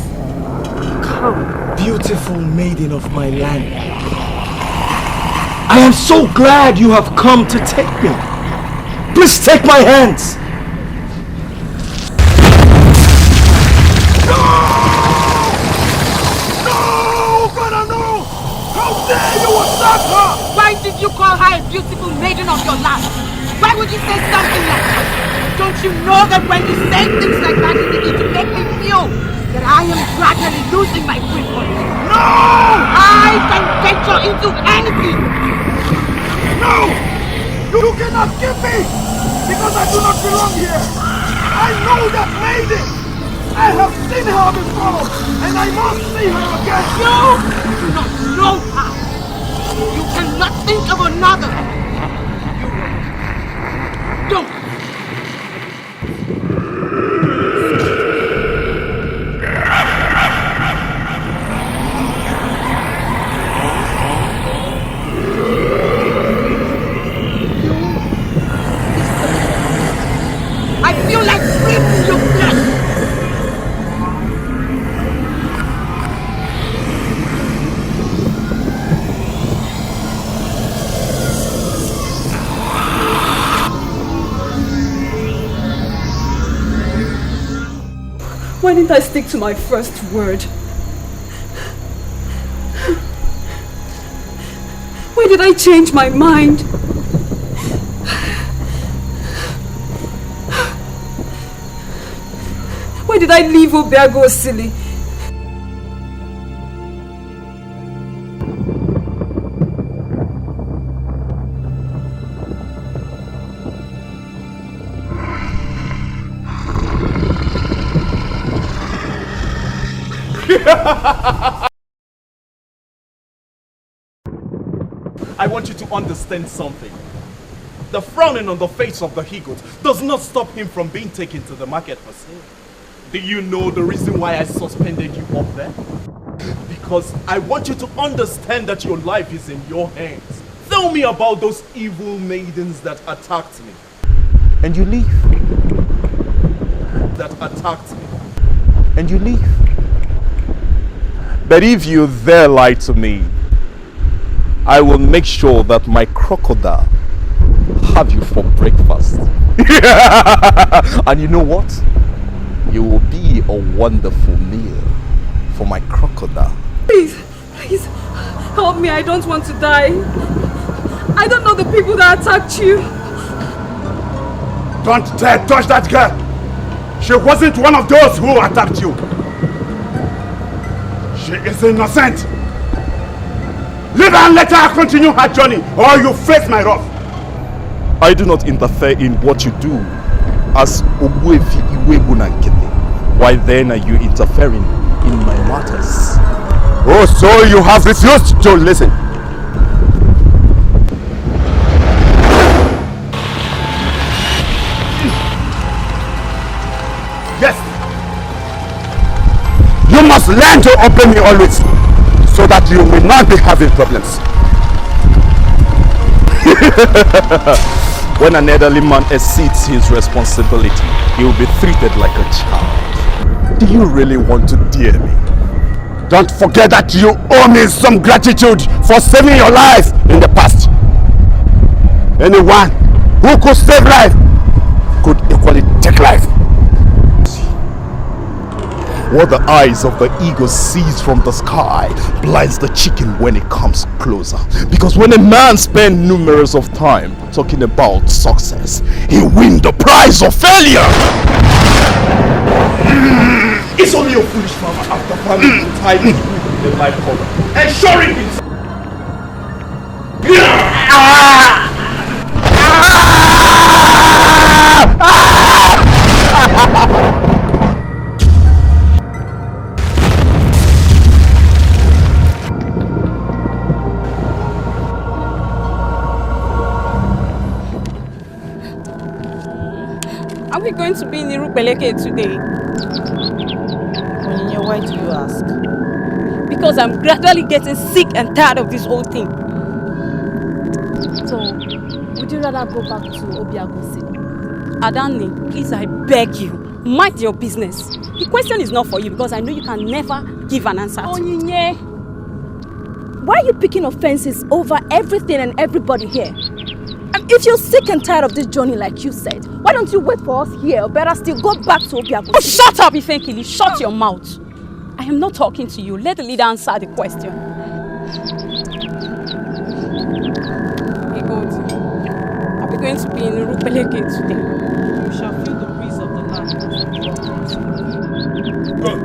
Come. Beautiful maiden of my land. I am so glad you have come to take me. Please take my hands. Why did you call her a beautiful maiden of your land? Why would you say something like that? Don't you know that when you say things like that, you begin to make me feel that I am gradually losing my grip on you? No! I can venture into anything! No! You cannot give me! Because I do not belong here! I know that maiden! I have seen her before! And I must see her again! You do not know her! You cannot think of another! You don't! I feel like ripping your flesh! Why didn't I stick to my first word? Why did I change my mind? Why did I leave Obiago silly? I want you to understand something. The frowning on the face of the he-goat does not stop him from being taken to the market for sale. Do you know the reason why I suspended you up there? Because I want you to understand that your life is in your hands. Tell me about those evil maidens that attacked me. And you leave. That attacked me. And you leave. But if you dare lie to me, I will make sure that my crocodile have you for breakfast. And you know what? You will be a wonderful meal for my crocodile. Please, please, help me. I don't want to die. I don't know the people that attacked you. Don't dare touch that girl! She wasn't one of those who attacked you. She is innocent. Leave her and let her continue her journey, or you face my wrath. I do not interfere in what you do as Ogbuefi Iwebu Nankete. Why then are you interfering in my matters? Oh, so you have refused to listen. Yes. You must learn to obey me always, so that you will not be having problems. When an elderly man exceeds his responsibility, he will be treated like a child. Do you really want to dare me? Don't forget that you owe me some gratitude for saving your life in the past. Anyone who could save life could equally take life. What the eyes of the eagle sees from the sky blinds the chicken when it comes closer. Because when a man spends numerous of time talking about success, he wins the prize of failure. It's only a foolish farmer after farming tied with the life cover, ensuring himself. Are we going to be in Irupeleke today? Why do you ask? Because I'm gradually getting sick and tired of this whole thing. So, would you rather go back to Obiagosi? Adani, please, I beg you, mind your business. The question is not for you because I know you can never give an answer. Onyinye, why are you picking offenses over everything and everybody here? And if you're sick and tired of this journey like you said, why don't you wait for us here or better still go back to Obiagosi? Oh, shut up, Ifenkili, shut your mouth. I am not talking to you. Let the leader answer the question. Hey, God, are we going to be in Irupeleke today? We shall feel the breeze of the land as we walk.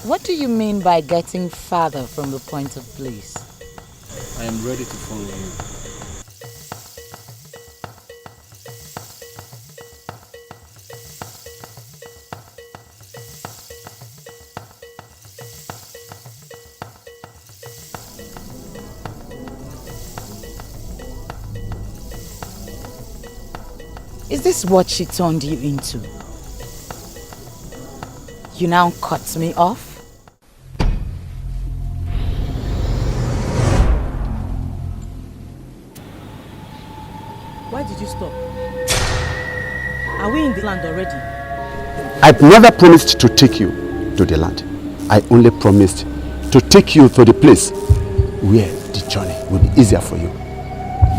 What do you mean by getting farther from the point of place? I am ready to follow you. Is this what she turned you into? You now cut me off? Why did you stop? Are we in the land already? I've never promised to take you to the land. I only promised to take you to the place where the journey will be easier for you.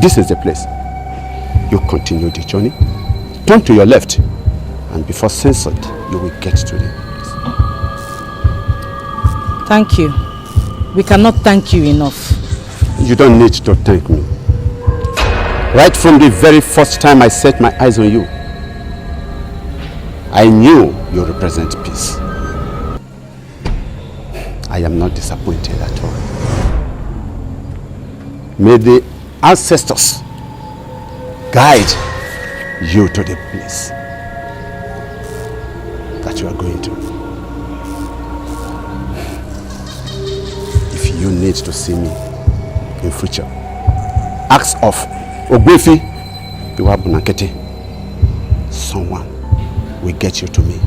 This is the place. You continue the journey, turn to your left, and before sunset, you will get to the place. Thank you. We cannot thank you enough. You don't need to thank me. Right from the very first time I set my eyes on you, I knew you represent peace. I am not disappointed at all. May the ancestors guide you to the place that you are going to. If you need needs to see me in future, acts of Ogwefi Iwabunakete, someone will get you to me.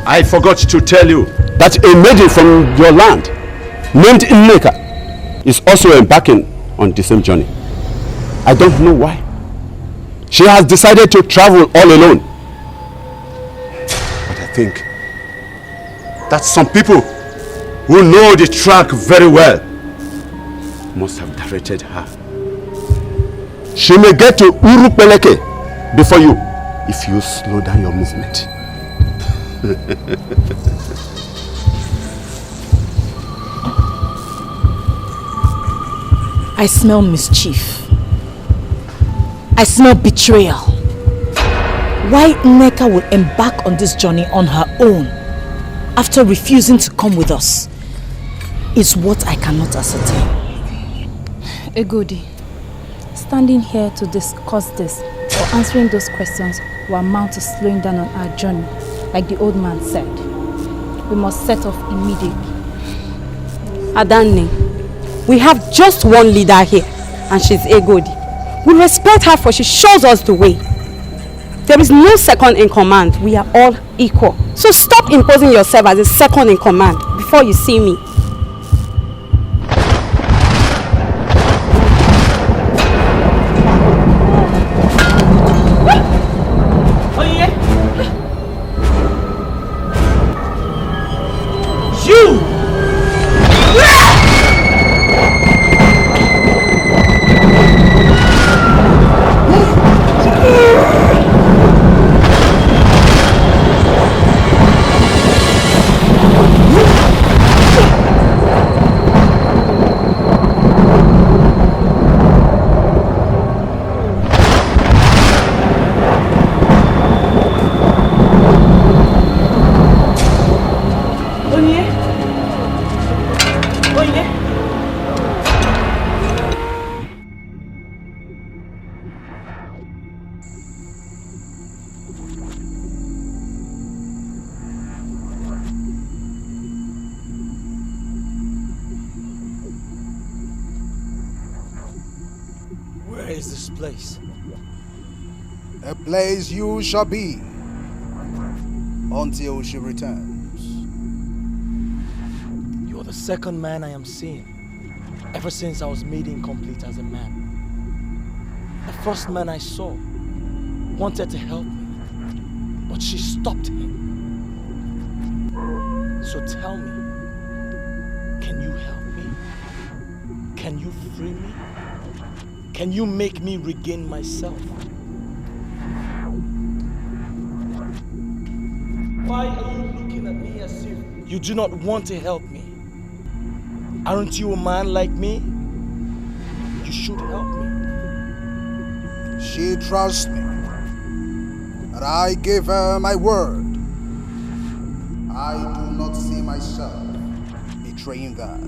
I forgot to tell you that a maiden from your land named Nneka is also embarking on the same journey. I don't know why. She has decided to travel all alone. But I think that some people who know the track very well must have directed her. She may get to Urupeleke before you if you slow down your movement. I smell mischief. I smell betrayal. Why Nneka will embark on this journey on her own after refusing to come with us is what I cannot ascertain. Egodi, standing here to discuss this or answering those questions will amount to slowing down on our journey, like the old man said. We must set off immediately. Adanne, we have just one leader here, and she's Egodi. We respect her for she shows us the way. There is no second in command. We are all equal. So stop imposing yourself as a second in command before you see me. A place you shall be until she returns. You are the second man I am seeing ever since I was made incomplete as a man. The first man I saw wanted to help me, but she stopped him. So tell me, can you help me? Can you free me? Can you make me regain myself? Why are you looking at me as if you do not want to help me? Aren't you a man like me? You should help me. She trusts me, and I gave her my word. I do not see myself betraying that.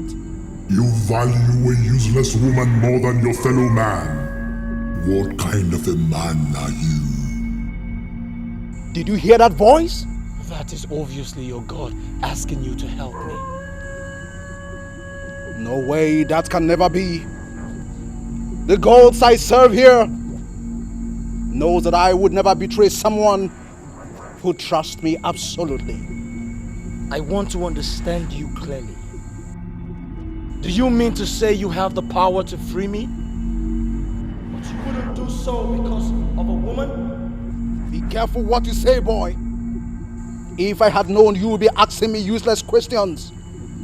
You value a useless woman more than your fellow man. What kind of a man are you? Did you hear that voice? That is obviously your God asking you to help me. No way, that can never be. The gods I serve here knows that I would never betray someone who trusts me absolutely. I want to understand you clearly. Do you mean to say you have the power to free me? But you wouldn't do so because of a woman? Be careful what you say, boy. If I had known you would be asking me useless questions,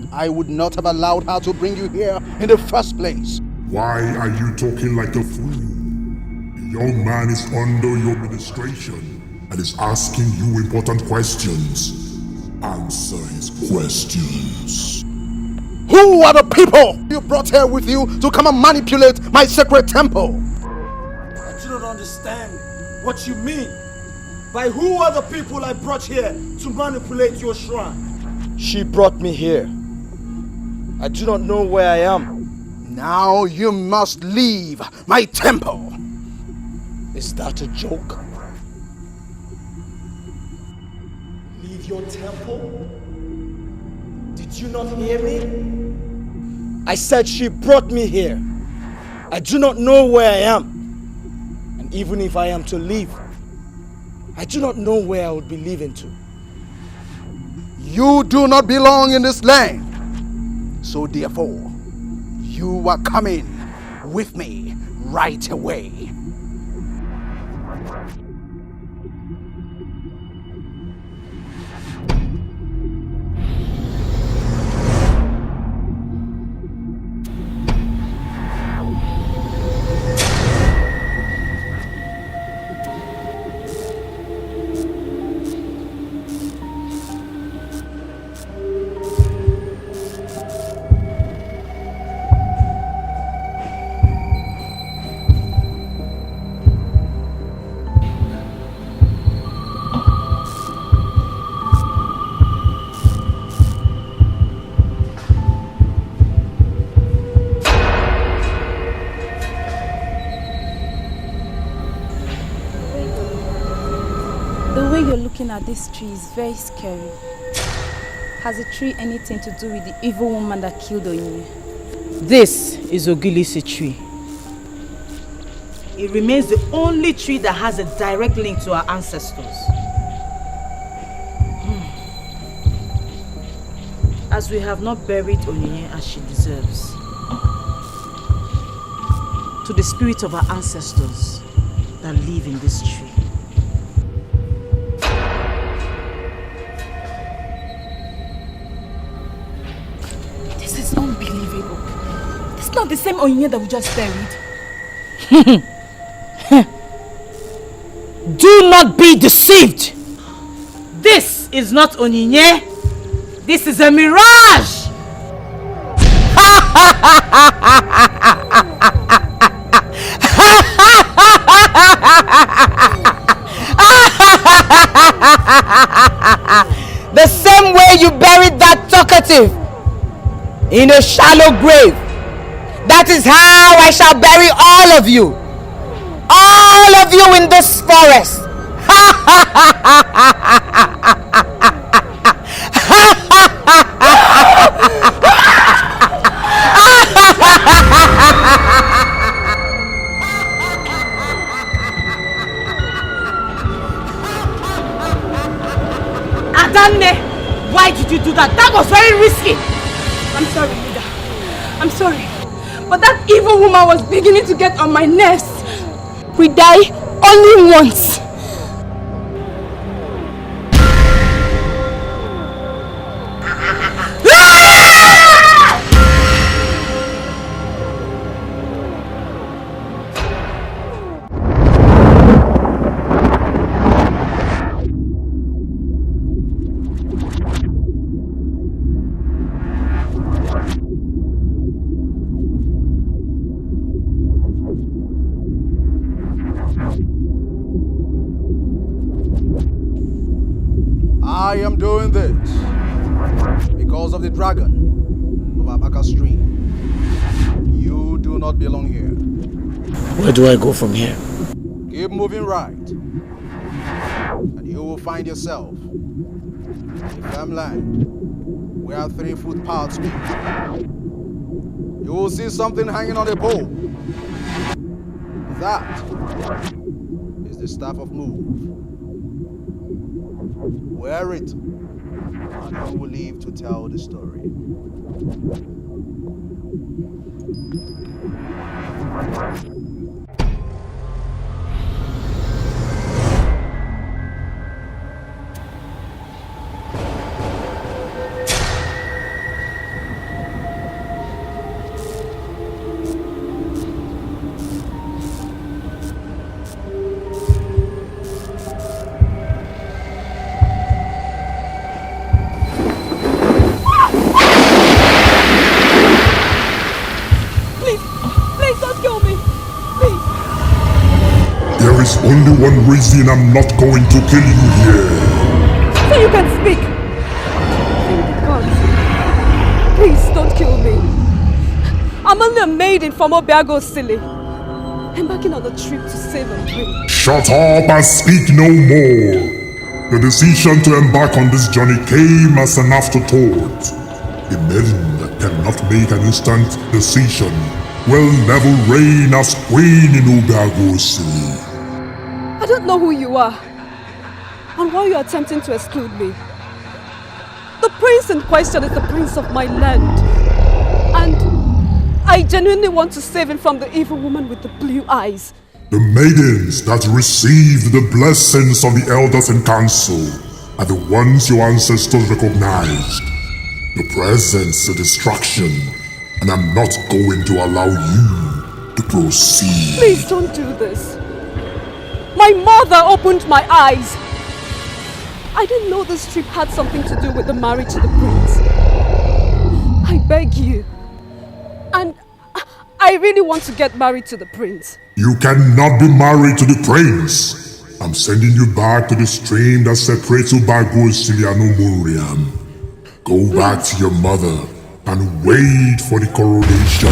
I would not have allowed her to bring you here in the first place. Why are you talking like a fool? The young man is under your administration and is asking you important questions. Answer his questions. Who are the people you brought here with you to come and manipulate my sacred temple? I do not understand what you mean. By who are the people I brought here to manipulate your shrine? She brought me here. I do not know where I am. Now you must leave my temple. Is that a joke? Leave your temple? Did you not hear me? I said she brought me here. I do not know where I am. And even if I am to leave, I do not know where I would be leaving to. You do not belong in this land. So therefore, you are coming with me right away. At this tree is very scary. Has the tree anything to do with the evil woman that killed Ini? This is Ogilisi tree. It remains the only tree that has a direct link to our ancestors. As we have not buried Onyinye as she deserves. To the spirit of our ancestors that live in this tree. It's not the same Onyinye that we just buried. Do not be deceived! This is not Onyinye. This is a mirage! The same way you buried that talkative in a shallow grave. That is how I shall bury all of you. All of you in this forest. Adanne, why did you do that? That was very risky. I'm sorry, Lida. I'm sorry. But that evil woman was beginning to get on my nerves. We die only once. I am doing this because of the dragon of Abaka Stream. You do not belong here. Where do I go from here? Keep moving right, and you will find yourself in a firm land where 3 footpaths meet. You will see something hanging on a pole. That is the staff of Move. Wear it, and you will live to tell the story. There is only one reason I'm not going to kill you here. So you can speak. Thank God. Please don't kill me. I'm only a maiden from Obiago Silly, embarking on a trip to save a dream. Shut up and speak no more. The decision to embark on this journey came as an afterthought. A maiden that cannot make an instant decision will never reign as queen in Obagosi. I don't know who you are and why you are attempting to exclude me. The prince in question is the prince of my land, and I genuinely want to save him from the evil woman with the blue eyes. The maidens that received the blessings of the elders and council are the ones your ancestors recognized. Your presence is a distraction, and I'm not going to allow you to proceed. Please don't do this. My mother opened my eyes. I didn't know this trip had something to do with the marriage to the prince. I beg you. And I really want to get married to the prince. You cannot be married to the prince. I'm sending you back to the stream that separates Obagosi and Omoriam. Go back to your mother and wait for the coronation.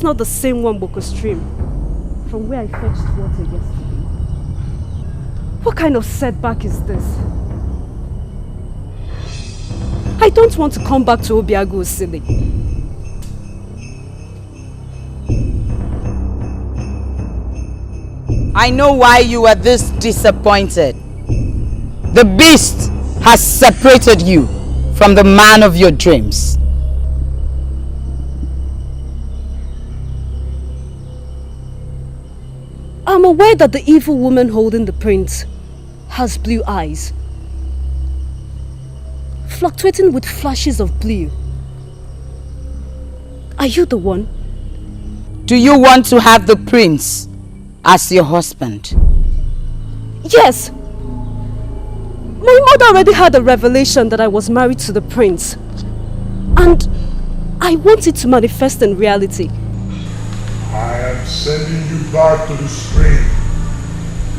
Not the same Wamboko stream from where I fetched water yesterday. What kind of setback is this? I don't want to come back to Obiago Silly. I know why you are this disappointed. The beast has separated you from the man of your dreams. I'm aware that the evil woman holding the prince has blue eyes, fluctuating with flashes of blue. Are you the one? Do you want to have the prince as your husband? Yes. My mother already had a revelation that I was married to the prince, and I want it to manifest in reality. I am sending you back to the stream.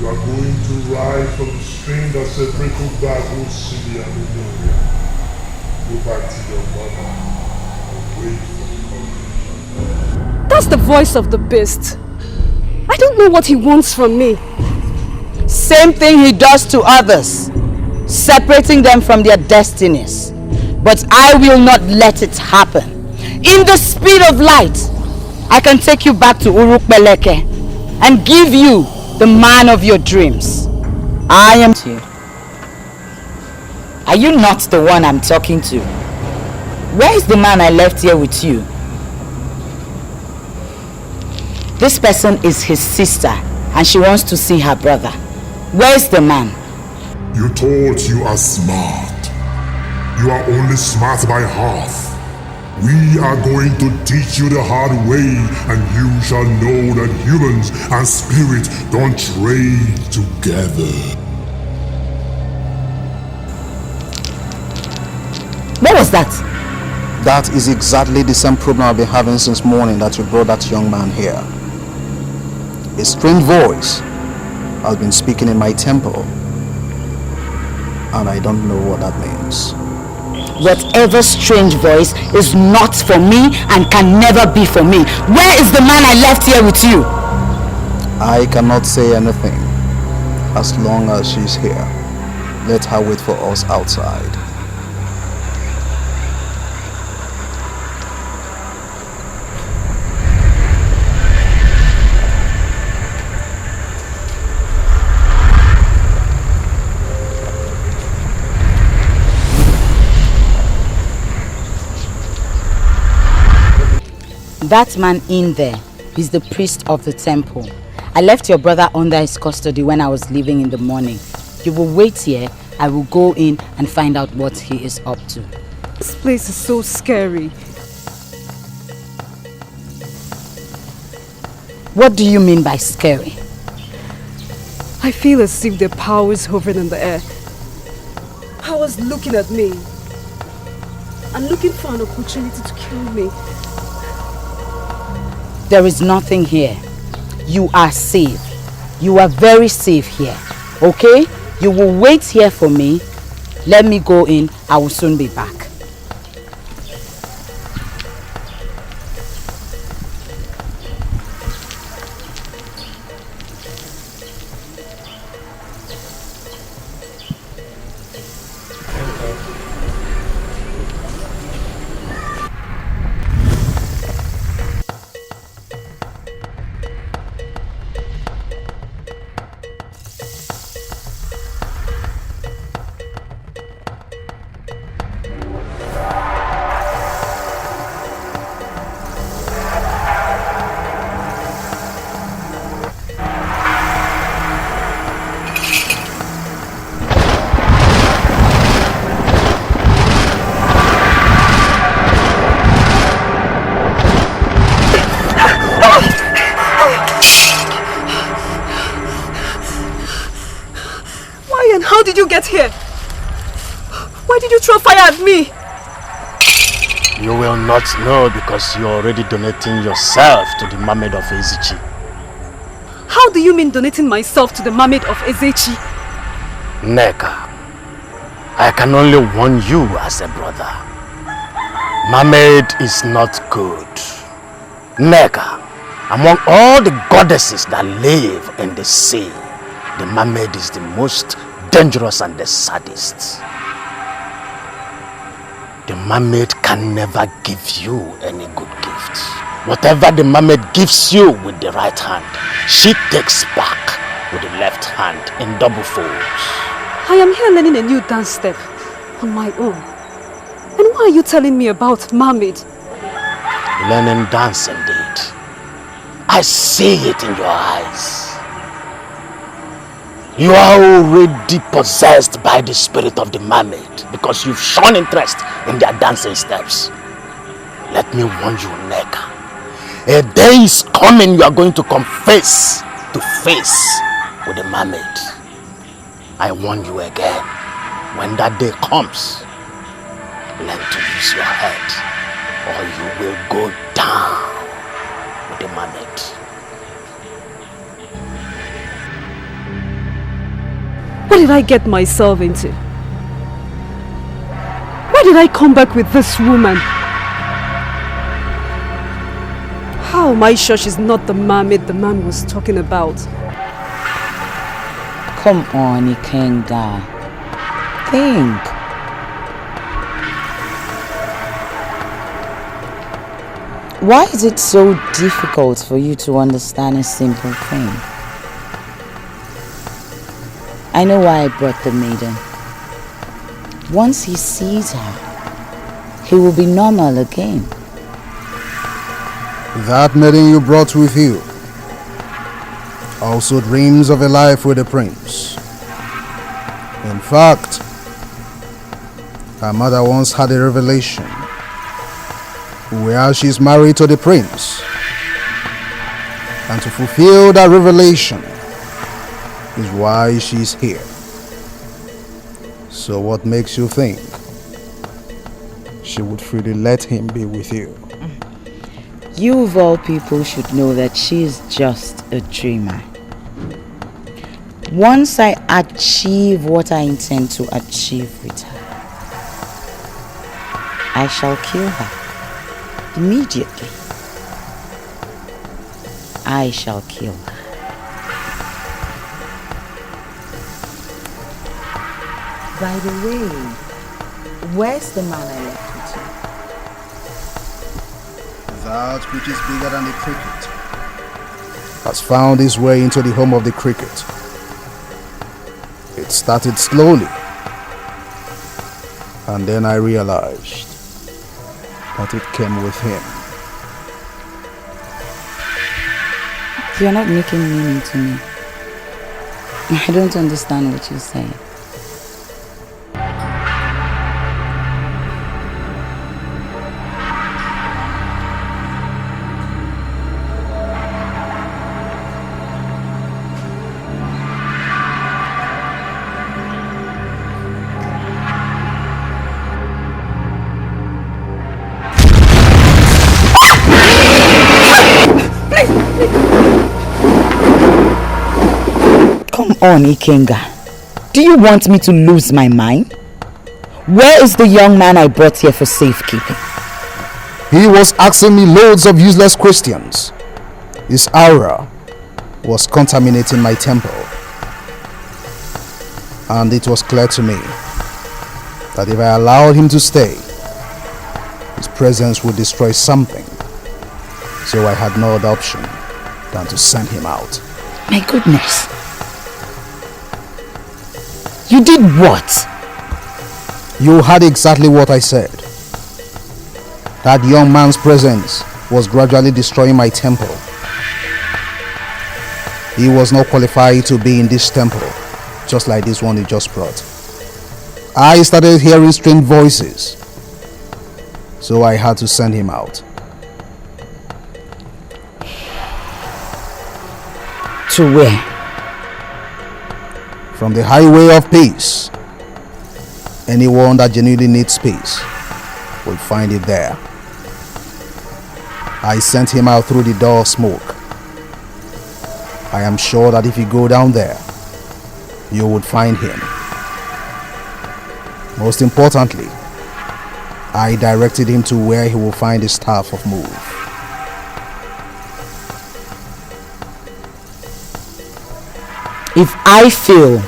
You are going to ride from the stream that separates Obagosi and Omoria. Go back to your mother and wait for the coronation. That's the voice of the beast. I don't know what he wants from me. Same thing he does to others, separating them from their destinies. But I will not let it happen. In the speed of light, I can take you back to Uruk-Beleke and give you the man of your dreams. I am here. Are you not the one I'm talking to? Where is the man I left here with you? This person is his sister and she wants to see her brother. Where is the man? You thought you are smart. You are only smart by half. We are going to teach you the hard way, and you shall know that humans and spirit don't trade together. What was that? That is exactly the same problem I've been having since morning that you brought that young man here. A strange voice has been speaking in my temple, and I don't know what that means. Whatever strange voice is not for me and can never be for me. Where is the man I left here with you? I cannot say anything as long as she's here. Let her wait for us outside. That man in there is the priest of the temple. I left your brother under his custody when I was leaving in the morning. You will wait here. I will go in and find out what he is up to. This place is so scary. What do you mean by scary? I feel as if their power is hovering in the air. Powers looking at me and looking for an opportunity to kill me. There is nothing here. You are safe. You are very safe here. Okay? You will wait here for me. Let me go in. I will soon be back. Here? Why did you throw fire at me? You will not know because you're already donating yourself to the mermaid of Ezechi. How do you mean donating myself to the mermaid of Ezechi? Neka, I can only warn you as a brother. Mermaid is not good. Neka, among all the goddesses that live in the sea, the mermaid is the most dangerous and the saddest. The mermaid can never give you any good gift. Whatever the mermaid gives you with the right hand, she takes back with the left hand in double folds. I am here learning a new dance step on my own. And why are you telling me about mermaid? Learning dance indeed. I see it in your eyes. You are already possessed by the spirit of the mermaid because you've shown interest in their dancing steps. Let me warn you, Neka. A day is coming you are going to come face to face with the mermaid. I warn you again. When that day comes, learn to use your head or you will go down with the mermaid. What did I get myself into? Why did I come back with this woman? How am I sure she's not the mermaid the man was talking about? Come on, Ikenga. Think. Why is it so difficult for you to understand a simple thing? I know why I brought the maiden. Once he sees her, he will be normal again. That maiden you brought with you also dreams of a life with the prince. In fact, her mother once had a revelation where she's married to the prince. And to fulfill that revelation is why she's here. So what makes you think she would freely let him be with you? You of all people should know that she is just a dreamer. Once I achieve what I intend to achieve with her, I shall kill her immediately. I shall kill her. By the way, where's the man I left with you? That which is bigger than the cricket has found its way into the home of the cricket. It started slowly, and then I realized that it came with him. You're not making meaning to me. I don't understand what you're saying. Come on, Ikenga. Do you want me to lose my mind? Where is the young man I brought here for safekeeping? He was asking me loads of useless questions. His aura was contaminating my temple. And it was clear to me that if I allowed him to stay, his presence would destroy something. So I had no other option than to send him out. My goodness. You did what? You heard exactly what I said. That young man's presence was gradually destroying my temple. He was not qualified to be in this temple, just like this one he just brought. I started hearing strange voices, so I had to send him out. To where? From the highway of peace. Anyone that genuinely needs peace will find it there. I sent him out through the door of smoke. I am sure that if you go down there, you would find him. Most importantly, I directed him to where he will find the staff of Move. If I fail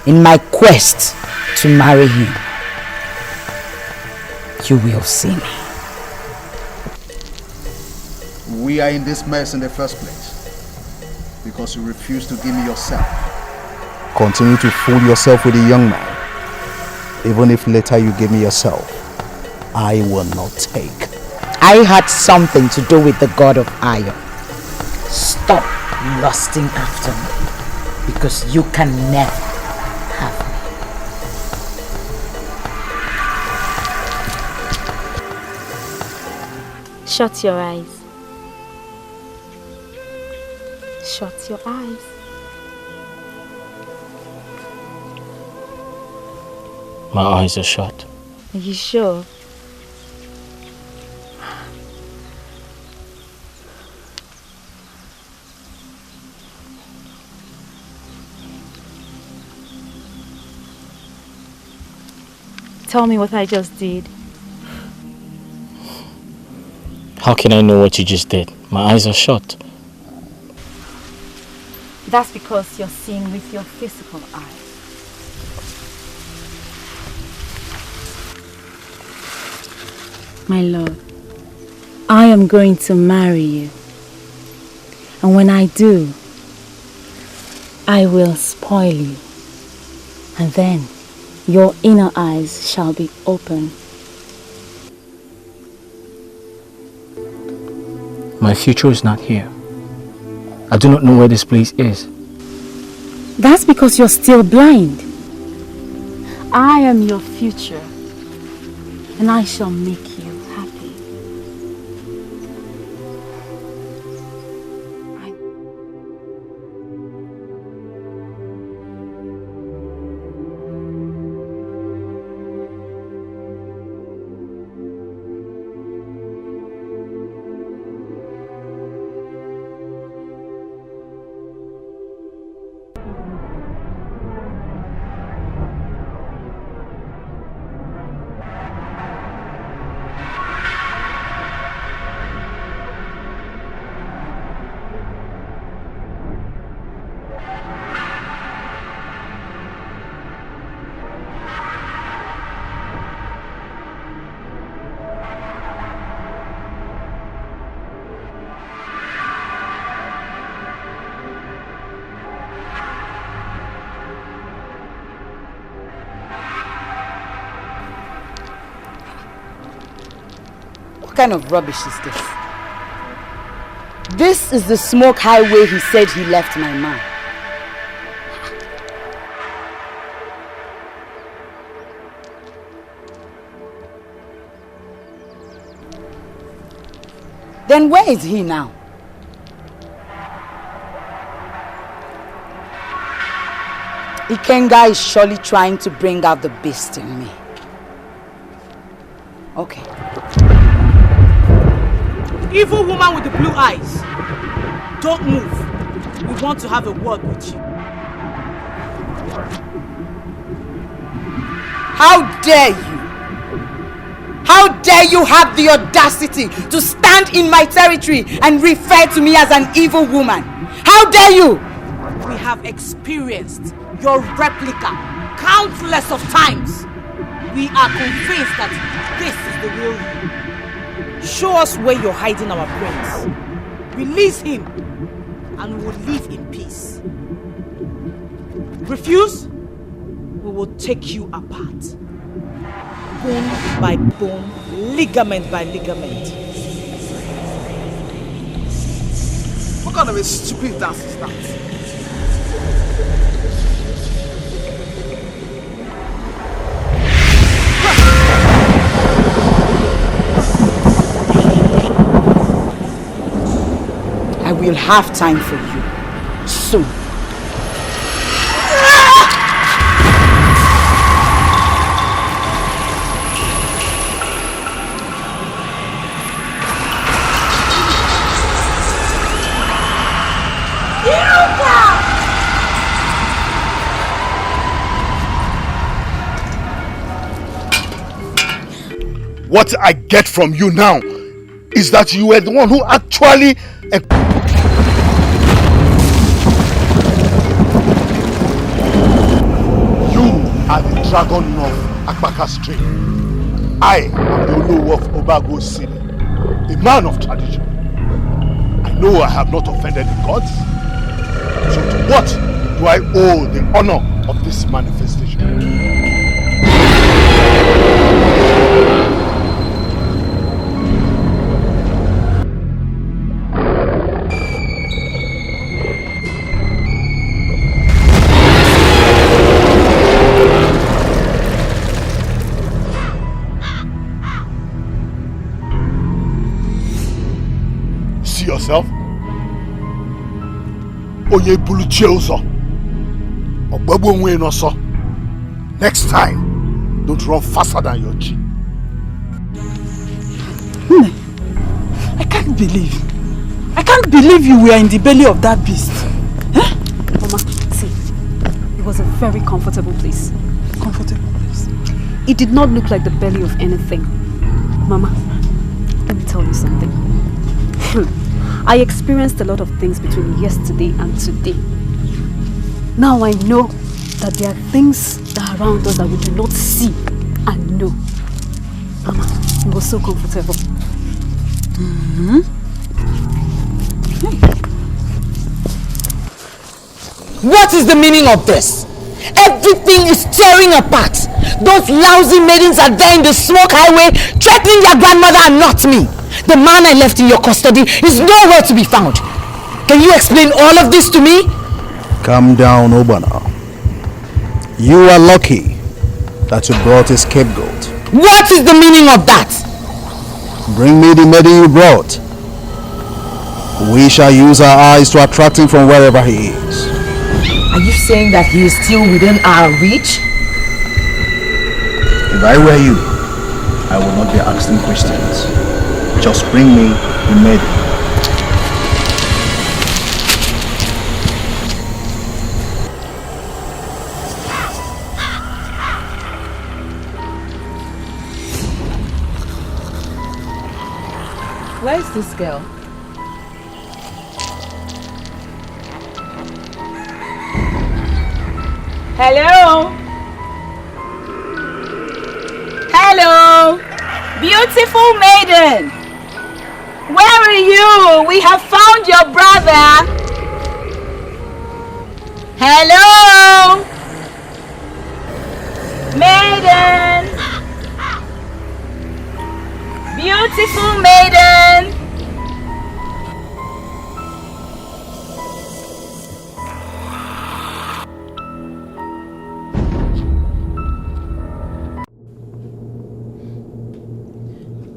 in my quest to marry him, you will see me. We are in this mess in the first place because you refused to give me yourself. Continue to fool yourself with a young man. Even if later you give me yourself, I will not take. I had something to do with the god of iron. Stop lusting after me, because you can never have me. Shut your eyes. Shut your eyes. My eyes are shut. Are you sure? Tell me what I just did. How can I know what you just did? My eyes are shut. That's because you're seeing with your physical eyes. My love, I am going to marry you. And when I do, I will spoil you. And then your inner eyes shall be open. My future is not here. I do not know where this place is. That's because you're still blind. I am your future, and I shall make you happy. What kind of rubbish is this? This is the smoke highway he said he left my man. Then where is he now? Ikenga is surely trying to bring out the beast in me. Okay. Evil woman with the blue eyes. Don't move. We want to have a word with you. How dare you? How dare you have the audacity to stand in my territory and refer to me as an evil woman? How dare you? We have experienced your replica countless of times. We are convinced that this is the real you. Show us where you're hiding our prince. Release him and we will live in peace. Refuse? We will take you apart. Bone by bone, ligament by ligament. What kind of a stupid dance is that? I will have time for you soon. What I get from you now is that you were the one who actually... You are the dragon of Akbaka Stream. I am the Olowo of Obago City, a man of tradition. I know I have not offended the gods. So to what do I owe the honor of this manifestation? Yourself? Oye buluche uzo. Ogbagbo onwe no so. Next time, don't run faster than your G. I can't believe you were in the belly of that beast. Huh? Mama, see, it was a very comfortable place. Comfortable place? It did not look like the belly of anything. Mama, let me tell you something. I experienced a lot of things between yesterday and today. Now I know that there are things that are around us that we do not see and know. Mama, it was so comfortable. Mm-hmm. What is the meaning of this? Everything is tearing apart. Those lousy maidens are there in the smoke highway threatening their grandmother and not me. The man I left in your custody is nowhere to be found. Can you explain all of this to me? Calm down, Obana. You are lucky that you brought a scapegoat. What is the meaning of that? Bring me the maiden you brought. We shall use our eyes to attract him from wherever he is. Are you saying that he is still within our reach? If I were you, I would not be asking questions. Just bring me the maiden. Where is this girl? Hello? Hello? Beautiful maiden! Where are you? We have found your brother! Hello? Maiden! Beautiful maiden!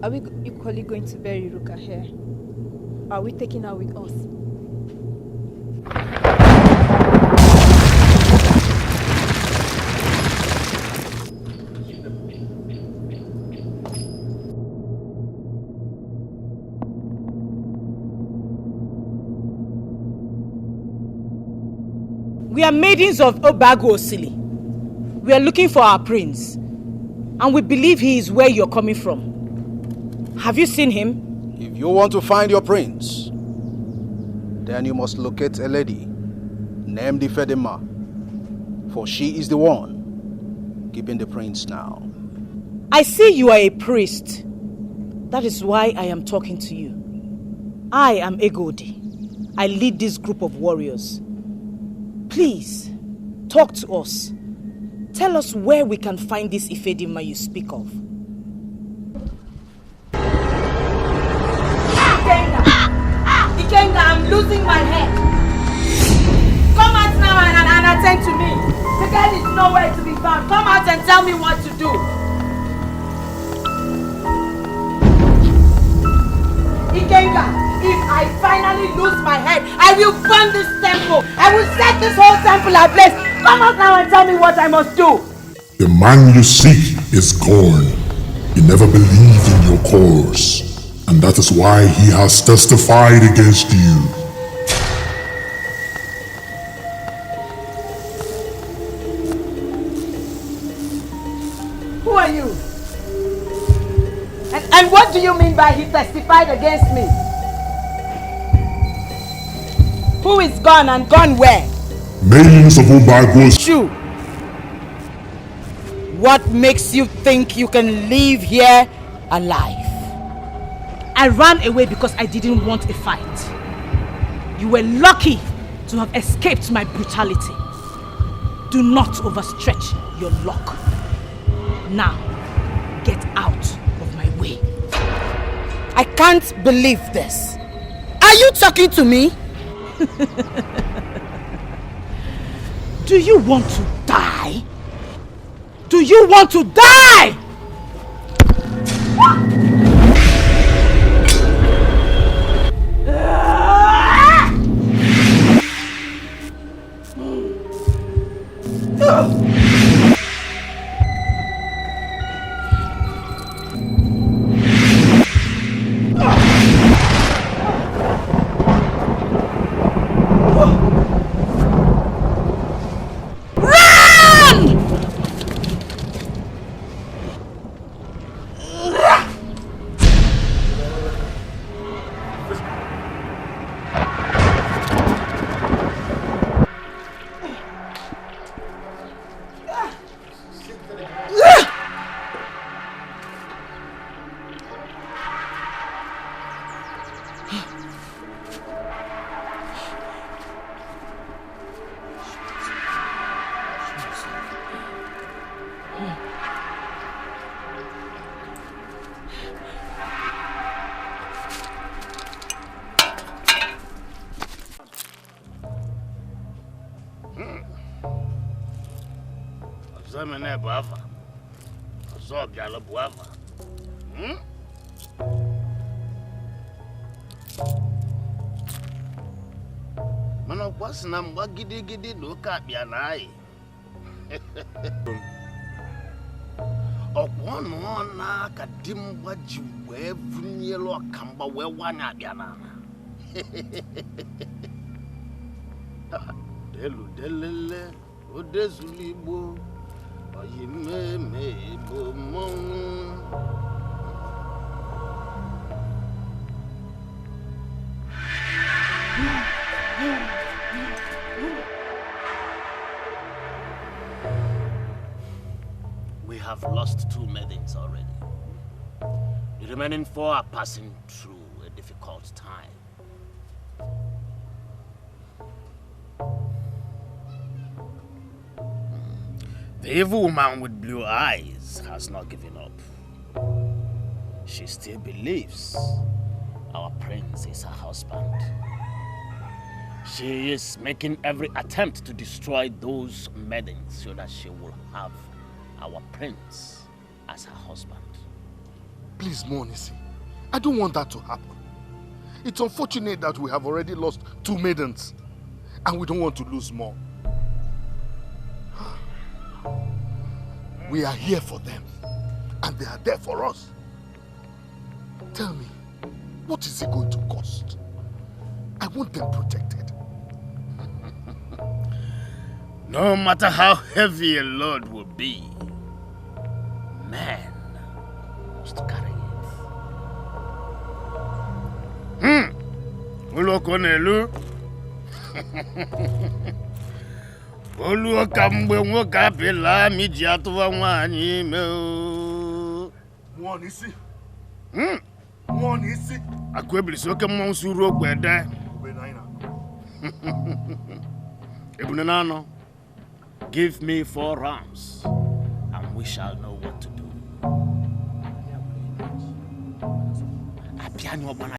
Are we equally going to bury Ruka here? Or are we taking her with us? We are maidens of Obago Osili. We are looking for our prince, and we believe he is where you're coming from. Have you seen him? If you want to find your prince, then you must locate a lady named Ifedima, for she is the one keeping the prince now. I see you are a priest. That is why I am talking to you. I am Egodi. I lead this group of warriors. Please, talk to us. Tell us where we can find this Ifedima you speak of. Ikenga, I'm losing my head. Come out now and attend to me. The girl is nowhere to be found. Come out and tell me what to do. Ikenga, if I finally lose my head, I will burn this temple. I will set this whole temple ablaze. Come out now and tell me what I must do. The man you seek is gone. He never believed in your cause, and that is why he has testified against you. Who are you? And what do you mean by he testified against me? Who is gone and gone where? Millions of Obagos. True. What makes you think you can live here alive? I ran away because I didn't want a fight. You were lucky to have escaped my brutality. Do not overstretch your luck. Now, get out of my way. I can't believe this. Are you talking to me? Do you want to die? Do you want to die? Nam gidi no ka bia na ai okwo no na ka dim waji we vunyelo kamba we wana bia na delu delele odezulibo oyime bo mon. We have lost 2 maidens already. The remaining 4 are passing through a difficult time. The evil woman with blue eyes has not given up. She still believes our prince is her husband. She is making every attempt to destroy those maidens so that she will have our prince as her husband. Please, Monisi, I don't want that to happen. It's unfortunate that we have already lost 2 maidens, and we don't want to lose more. We are here for them, and they are there for us. Tell me, what is it going to cost? I want them protected. No matter how heavy a load will be, man must carry it. Ulokonelu. Olu kambe nwoke pela mi ji atuwa nwanyi me o. Won isi. Won isi. Akwebili soke mmon suru ogbede. Ebunanano. Give me 4 rams and we shall know what to do.